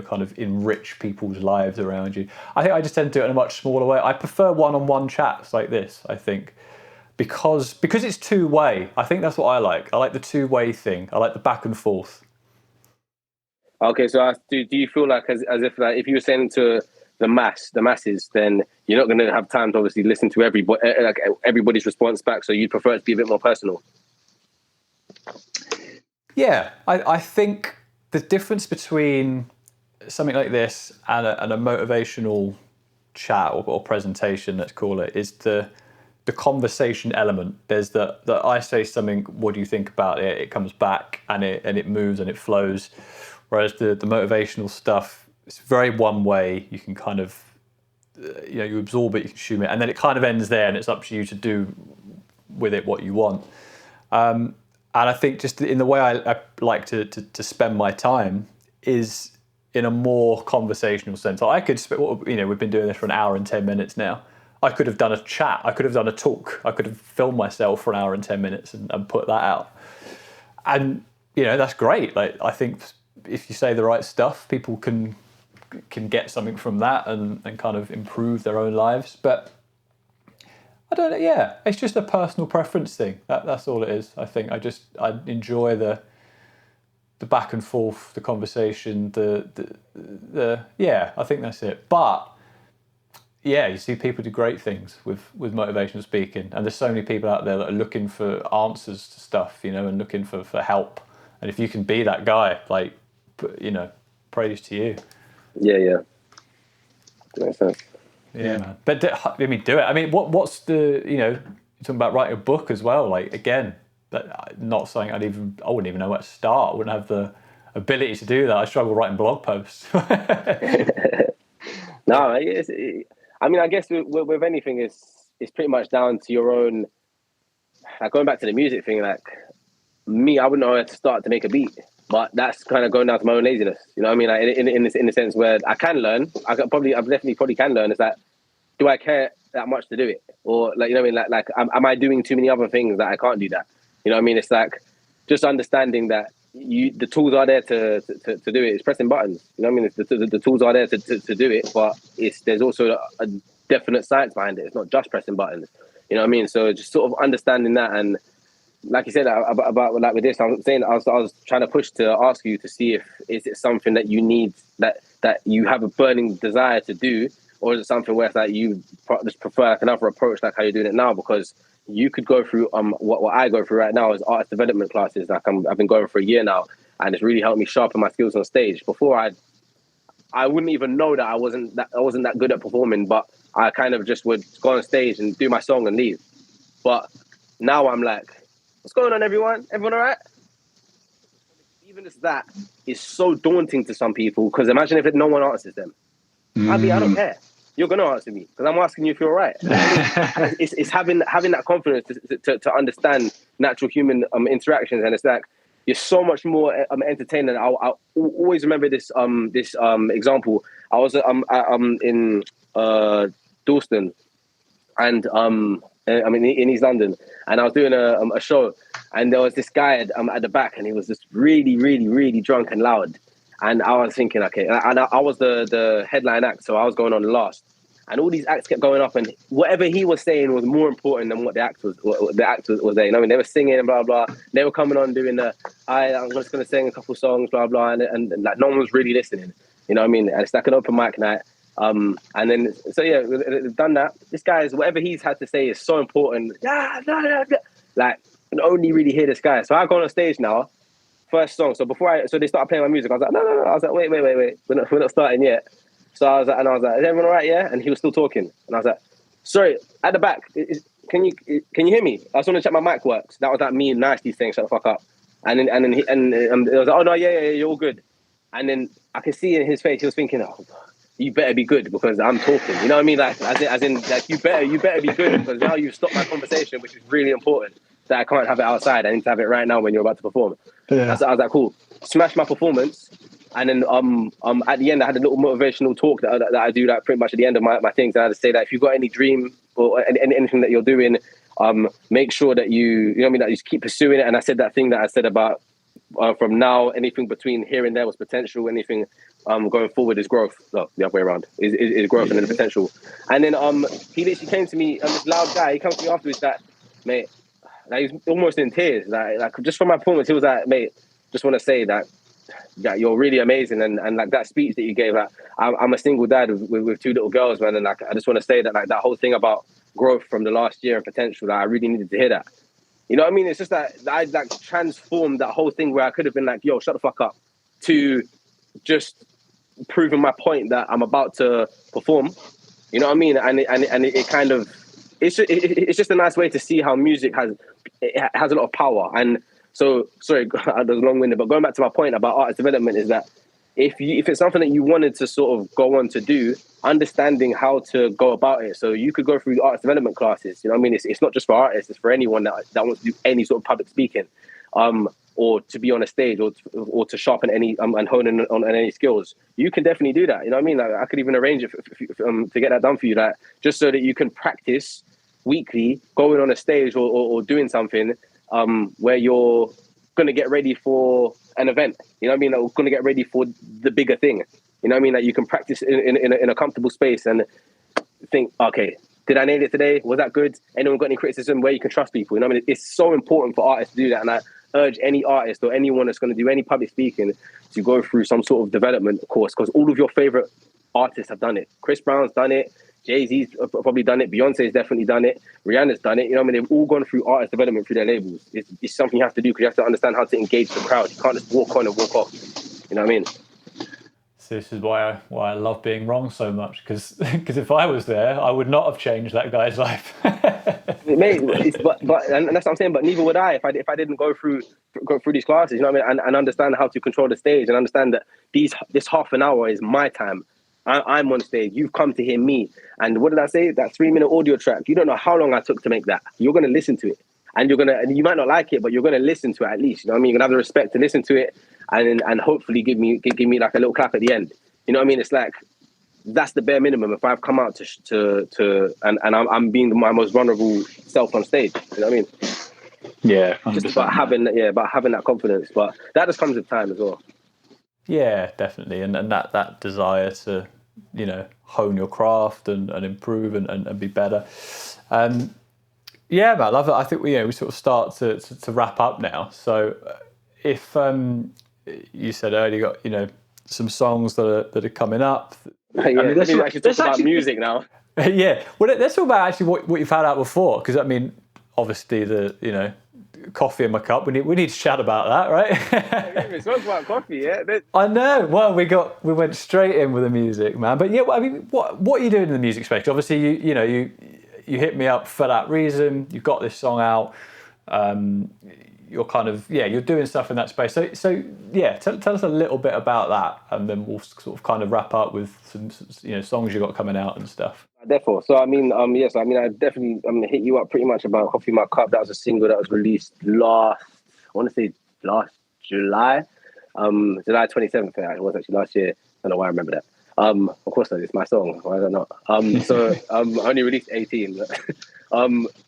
Speaker 1: kind of enrich people's lives around you. I think I just tend to do it in a much smaller way. I prefer one-on-one chats like this, I think, because it's two-way. I think that's what I like. I like the two-way thing. I like the back and forth.
Speaker 2: Okay, so do you feel like as if like if you were saying to the masses, then you're not going to have time to obviously listen to everybody's response back. So you'd prefer it to be a bit more personal.
Speaker 1: Yeah, I think the difference between something like this and a motivational chat or presentation, let's call it, is the conversation element. There's the I say something, what do you think about it? It comes back and it moves and it flows. Whereas the motivational stuff, it's very one way. You can kind of, you absorb it, you consume it, and then it kind of ends there, and it's up to you to do with it what you want. And I think just in the way I like to spend my time is in a more conversational sense. I could, we've been doing this for an hour and 10 minutes now. I could have done a chat. I could have done a talk. I could have filmed myself for an hour and 10 minutes and put that out. And, that's great. Like, I think if you say the right stuff, people can get something from that and kind of improve their own lives. But I don't know. Yeah, it's just a personal preference thing. That's all it is. I think I enjoy the back and forth, the conversation, I think that's it. But yeah, you see people do great things with motivational speaking, and there's so many people out there that are looking for answers to stuff, and looking for help. And if you can be that guy, like, praise to you.
Speaker 2: Yeah. Makes sense.
Speaker 1: Yeah, man. But do it. I mean, what's the, you're talking about writing a book as well. Like, again, that not something I wouldn't even know where to start. I wouldn't have the ability to do that. I struggle writing blog posts.
Speaker 2: No, I guess with anything, it's pretty much down to your own. Like, going back to the music thing, like me, I wouldn't know where to start to make a beat. But that's kind of going down to my own laziness. You know what I mean? Like in the sense where I can learn, I definitely can learn. Is that, do I care that much to do it? Or like, you know what I mean? Like am I doing too many other things that I can't do that? You know what I mean? It's like just understanding that the tools are there to do it. It's pressing buttons. You know what I mean? The tools are there to do it, but there's also a definite science behind it. It's not just pressing buttons. You know what I mean? So just sort of understanding that. And like you said about like with this, I was trying to push to ask you to see if is it something that you need, that you have a burning desire to do, or is it something where it's like you just prefer like another approach, like how you're doing it now? Because you could go through what I go through right now is artist development classes. Like I've been going for a year now, and it's really helped me sharpen my skills on stage. Before I wouldn't even know that I wasn't that good at performing, but I kind of just would go on stage and do my song and leave. But now I'm like, what's going on, everyone? Everyone all right? Even just that is so daunting to some people, because imagine if no one answers them. I don't care. You're going to answer me because I'm asking you if you're all right. It's having that confidence to understand natural human interactions, and it's like you're so much more entertaining. I always remember this example. I was in Dalston, and in East London, and I was doing a show, and there was this guy at the back, and he was just really, really, really drunk and loud. And I was thinking, okay, and I was the headline act, so I was going on last. And all these acts kept going up, and whatever he was saying was more important than what the act was there. You know, they were singing and blah blah. They were coming on doing I'm just gonna sing a couple songs, blah blah, and like no one was really listening. You know what I mean? And it's like an open mic night. And then we've done that. This guy's whatever he's had to say is so important. Like, I can only really hear this guy. So I go on stage now. First song. So so they started playing my music. I was like, no. I was like, wait. We're not starting yet. So I was like, is everyone all right? Yeah. And he was still talking. And I was like, sorry, at the back, can you hear me? I just want to check my mic works. That was like me nicely saying, shut the fuck up. And it was like, oh no, yeah, you're all good. And then I can see in his face, he was thinking, oh, you better be good because I'm talking. You know what I mean? Like, as in, like, you better be good because now you've stopped my conversation, which is really important. That I can't have it outside. I need to have it right now when you're about to perform.
Speaker 3: Yeah.
Speaker 2: I was like, cool. Smash my performance. And then at the end, I had a little motivational talk that I do like pretty much at the end of my things. And I had to say that if you've got any dream or anything that you're doing, make sure that you know what I mean, that you just keep pursuing it. And I said that thing that I said about from now, anything between here and there was potential. Anything going forward is growth. No, the other way around is growth and then potential. And then he literally came to me, this loud guy. He comes to me afterwards that, mate, like he's almost in tears. Like just from my performance, he was like, mate, just want to say that you're really amazing, and like that speech that you gave. Like, I'm a single dad with two little girls, man, and like I just want to say that like that whole thing about growth from the last year and potential, that I really needed to hear that. You know what I mean? It's just that I like transformed that whole thing where I could have been like, yo, shut the fuck up, to just proving my point that I'm about to perform. You know what I mean? And it kind of, it's just a nice way to see how music has a lot of power. And so, sorry, I was long-winded, but going back to my point about artist development is that if it's something that you wanted to sort of go on to do, understanding how to go about it. So you could go through artist development classes. You know what I mean? It's not just for artists, it's for anyone that wants to do any sort of public speaking, or to be on a stage, or to sharpen any and hone in on any skills. You can definitely do that. You know what I mean? Like, I could even arrange it to get that done for you, that just so that you can practice weekly going on a stage or doing something where you're going to get ready for an event. You know what I mean? Like, going to get ready for the bigger thing. You know what I mean? That you can practice in a comfortable space and think, okay, did I nail it today? Was that good? Anyone got any criticism? Where you can trust people? You know what I mean? It's so important for artists to do that. And I urge any artist or anyone that's going to do any public speaking to go through some sort of development course, because all of your favorite artists have done it. Chris Brown's done it. Jay-Z's probably done it. Beyonce's definitely done it. Rihanna's done it. You know what I mean? They've all gone through artist development through their labels. It's something you have to do because you have to understand how to engage the crowd. You can't just walk on and walk off. You know what I mean?
Speaker 1: So this is why I love being wrong so much, because if I was there, I would not have changed that guy's life.
Speaker 2: Mate, and that's what I'm saying. But neither would I if I didn't go through these classes. You know what I mean? And understand how to control the stage and understand that this half an hour is my time. I'm on stage. You've come to hear me. And what did I say? That 3-minute audio track. You don't know how long I took to make that. You're going to listen to it, and you might not like it, but you're going to listen to it at least. You know what I mean? You're going to have the respect to listen to it, and hopefully give me like a little clap at the end. You know what I mean? It's like, that's the bare minimum. If I've come out and I'm being my most vulnerable self on stage. You know what I mean?
Speaker 3: Yeah, 100%.
Speaker 2: Just about having that confidence, but that just comes with time as well.
Speaker 1: Yeah, definitely, and that desire to, you know, hone your craft and improve and be better. Yeah, man, I love it. I think we sort of start to wrap up now. So if you said earlier, you got, you know, some songs that are coming up.
Speaker 2: Yeah, I mean, let's talk about music now.
Speaker 1: Yeah, well, let's talk about actually what you've had out before, because I mean, obviously the, you know, coffee in my cup. We need to chat about that, right?
Speaker 2: It's not about coffee, yeah.
Speaker 1: I know. Well, we went straight in with the music, man. But yeah, I mean, what are you doing in the music space? Obviously, you hit me up for that reason. You've got this song out. You're kind of you're doing stuff in that space. So yeah, tell us a little bit about that, and then we'll sort of kind of wrap up with some songs you got coming out and stuff.
Speaker 2: Therefore, so I mean, yes, I mean, I definitely hit you up pretty much about Coffee in My Cup. That was a single that was released last July, July 27th. It was actually last year. I don't know why I remember that. Of course, it's my song. Why don't know? So I only released 18.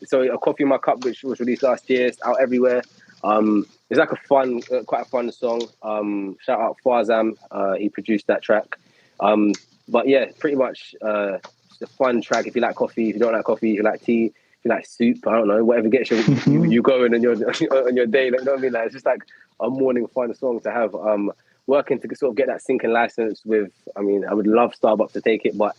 Speaker 2: So a Coffee in My Cup, which was released last year, it's out everywhere. It's like quite a fun song. Shout out Farzam, he produced that track. But yeah, pretty much it's a fun track. If you like coffee, if you don't like coffee, if you like tea, if you like soup, I don't know, whatever gets you going on your day. Like, you know what I mean? Like, it's just like a morning fun song to have. Working to sort of get that sinking license with. I mean, I would love Starbucks to take it, but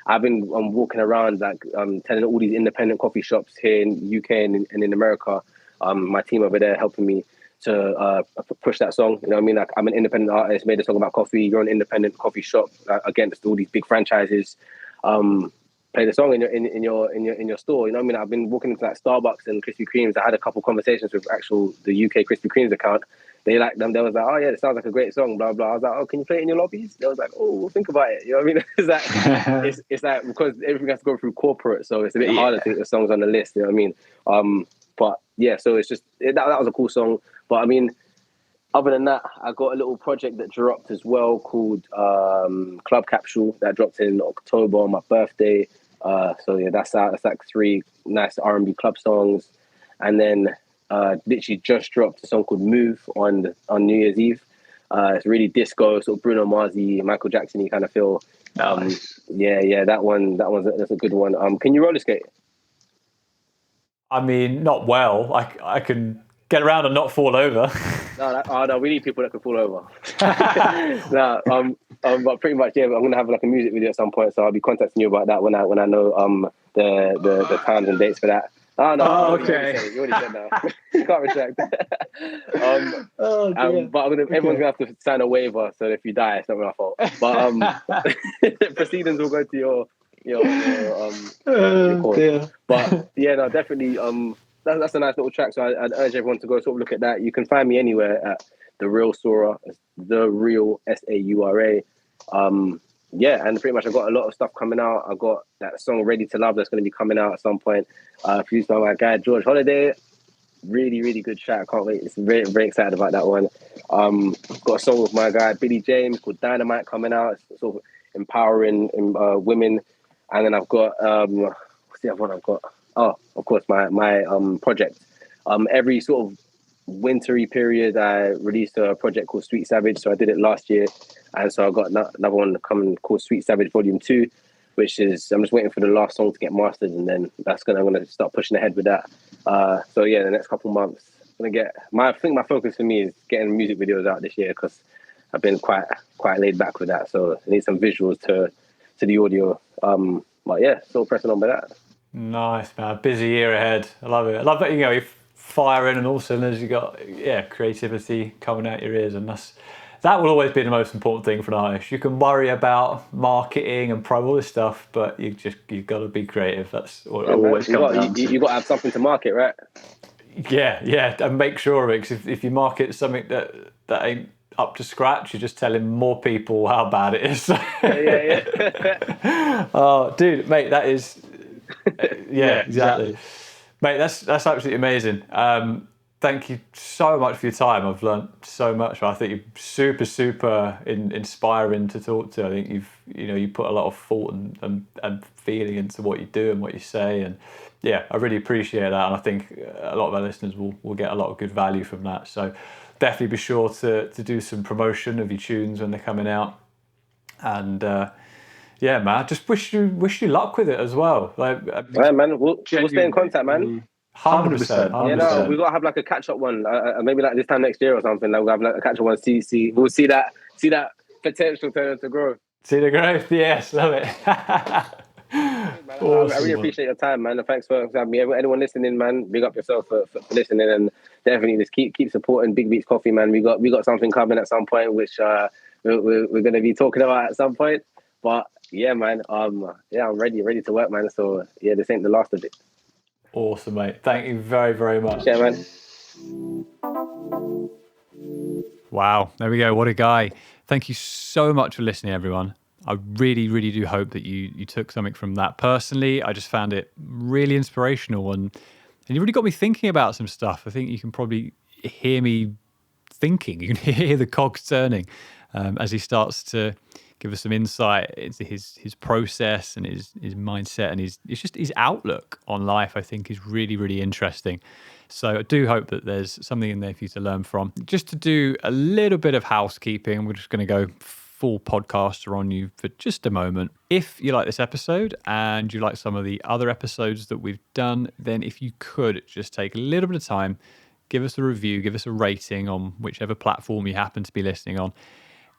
Speaker 2: I've been walking around like telling all these independent coffee shops here in the UK and in America. My team over there helping me to push that song. You know what I mean? Like, I'm an independent artist, made a song about coffee. You're an independent coffee shop against all these big franchises. Play the song in your store. You know what I mean? I've been walking into like Starbucks and Krispy Kremes. I had a couple conversations with the UK Krispy Kremes account. they liked them. They was like, oh yeah, it sounds like a great song, blah blah. I was like, oh, can you play it in your lobbies? They was like, oh, we'll think about it. You know what I mean? It's like because everything has to go through corporate, so it's a bit harder to get the songs on the list. You know what I mean? But yeah, so it's just that was a cool song. But I mean, other than that, I got a little project that dropped as well called Club Capsule that dropped in October on my birthday. So yeah, that's out. That's like 3 nice R&B club songs, and then literally just dropped a song called Move on New Year's Eve. It's really disco, sort of Bruno Mars-y, Michael Jackson-y kind of feel.
Speaker 3: Nice.
Speaker 2: Yeah, that's a good one. Can you roller skate?
Speaker 1: I mean, not well. I can get around and not fall over.
Speaker 2: No, we need people that can fall over. But pretty much, yeah. I'm gonna have like a music video at some point, so I'll be contacting you about that when I know the times and dates for that. Oh no!
Speaker 3: Oh, okay.
Speaker 2: You already said that. You can't retract. But everyone's gonna have to sign a waiver, so if you die, it's not my fault. But proceedings will go to your court.
Speaker 3: Dear.
Speaker 2: But yeah, no, definitely. That's a nice little track. So I'd urge everyone to go sort of look at that. You can find me anywhere at The Real Saura, The Real Saura. Yeah, and pretty much I've got a lot of stuff coming out. I've got that song Ready to Love that's going to be coming out at some point. Produced by my guy George Holiday. Really, really good track. I can't wait. It's very, very excited about that one. Got a song with my guy Billy James called Dynamite coming out. It's sort of empowering women. And then I've got what's the other one I've got? Oh, of course, my project. Every sort of wintry period, I released a project called Sweet Savage. So I did it last year, and so I got another one coming called Sweet Savage Volume 2, which is I'm just waiting for the last song to get mastered, and then I'm gonna start pushing ahead with that. So yeah, the next couple months, I think my focus for me is getting music videos out this year because I've been quite laid back with that. So I need some visuals to the audio. But yeah, still pressing on with that.
Speaker 1: Nice, man. Busy year ahead. I love it. I love that, you're firing and all cylinders. You got, creativity coming out your ears, and that will always be the most important thing for an artist. You can worry about marketing and all this stuff, but you've got to be creative. That's what it always comes down to.
Speaker 2: You got to have something to market, right?
Speaker 1: Yeah, and make sure of it, because if you market something that ain't up to scratch, you're just telling more people how bad it is.
Speaker 2: Yeah.
Speaker 1: Oh, dude, mate, that is... yeah, exactly. Mate, that's absolutely amazing. Thank you so much for your time. I've learned so much. I think you're super inspiring to talk to. I think you put a lot of thought and feeling into what you do and what you say, and yeah, I really appreciate that. And I think a lot of our listeners will get a lot of good value from that. So definitely be sure to do some promotion of your tunes when they're coming out. And yeah, man, I just wish you luck with it as well. Like,
Speaker 2: right, man, we'll stay in contact, man.
Speaker 1: 100%.
Speaker 2: Yeah, no, we gotta have like a catch-up one, maybe like this time next year or something. Like we'll have like a catch-up one. We'll see that potential to grow.
Speaker 1: See the growth, yes, love it.
Speaker 2: Awesome, I really appreciate your time, man. And thanks for having me. Anyone listening, man, big up yourself for listening, and definitely just keep supporting Big Beats Coffee, man. We got something coming at some point, which we're gonna be talking about at some point. But yeah, man, I'm ready to work, man. So yeah, this ain't the last of it.
Speaker 1: Awesome, mate. Thank you very, very much.
Speaker 2: Yeah, man.
Speaker 1: Wow, there we go. What a guy. Thank you so much for listening, everyone. I really, really do hope that you took something from that. Personally, I just found it really inspirational, and you really got me thinking about some stuff. I think you can probably hear me thinking. You can hear the cogs turning as he starts to give us some insight into his process and his mindset, and his outlook on life. I think is really, really interesting. So I do hope that there's something in there for you to learn from. Just to do a little bit of housekeeping, we're just going to go full podcaster on you for just a moment. If you like this episode and you like some of the other episodes that we've done, then if you could just take a little bit of time, give us a review, give us a rating on whichever platform you happen to be listening on.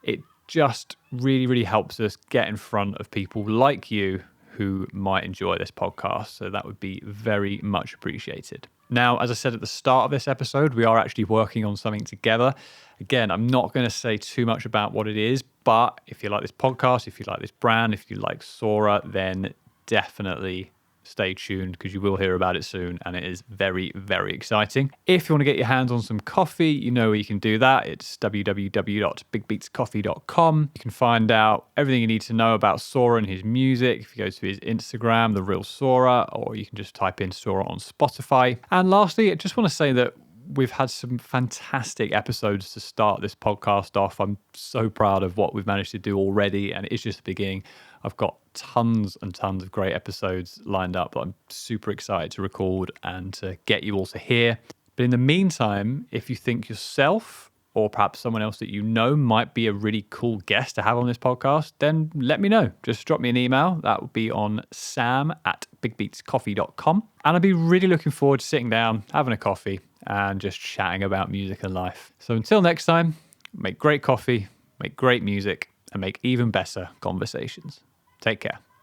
Speaker 1: It just really, really helps us get in front of people like you who might enjoy this podcast. So that would be very much appreciated. Now, as I said at the start of this episode, we are actually working on something together. Again, I'm not going to say too much about what it is, but if you like this podcast, if you like this brand, if you like Saura, then definitely stay tuned because you will hear about it soon, and it is very, very exciting. If you want to get your hands on some coffee, you know where you can do that. It's www.bigbeatscoffee.com. You can find out everything you need to know about Saura and his music if you go to his Instagram, The Real Saura, or you can just type in Saura on Spotify. And lastly, I just want to say that we've had some fantastic episodes to start this podcast off. I'm so proud of what we've managed to do already, and it's just the beginning. I've got tons and tons of great episodes lined up that I'm super excited to record and to get you all to hear. But in the meantime, if you think yourself or perhaps someone else that you know might be a really cool guest to have on this podcast, then let me know. Just drop me an email. That would be on sam@bigbeatscoffee.com. And I'd be really looking forward to sitting down, having a coffee, and just chatting about music and life. So until next time, make great coffee, make great music, and make even better conversations. Take care.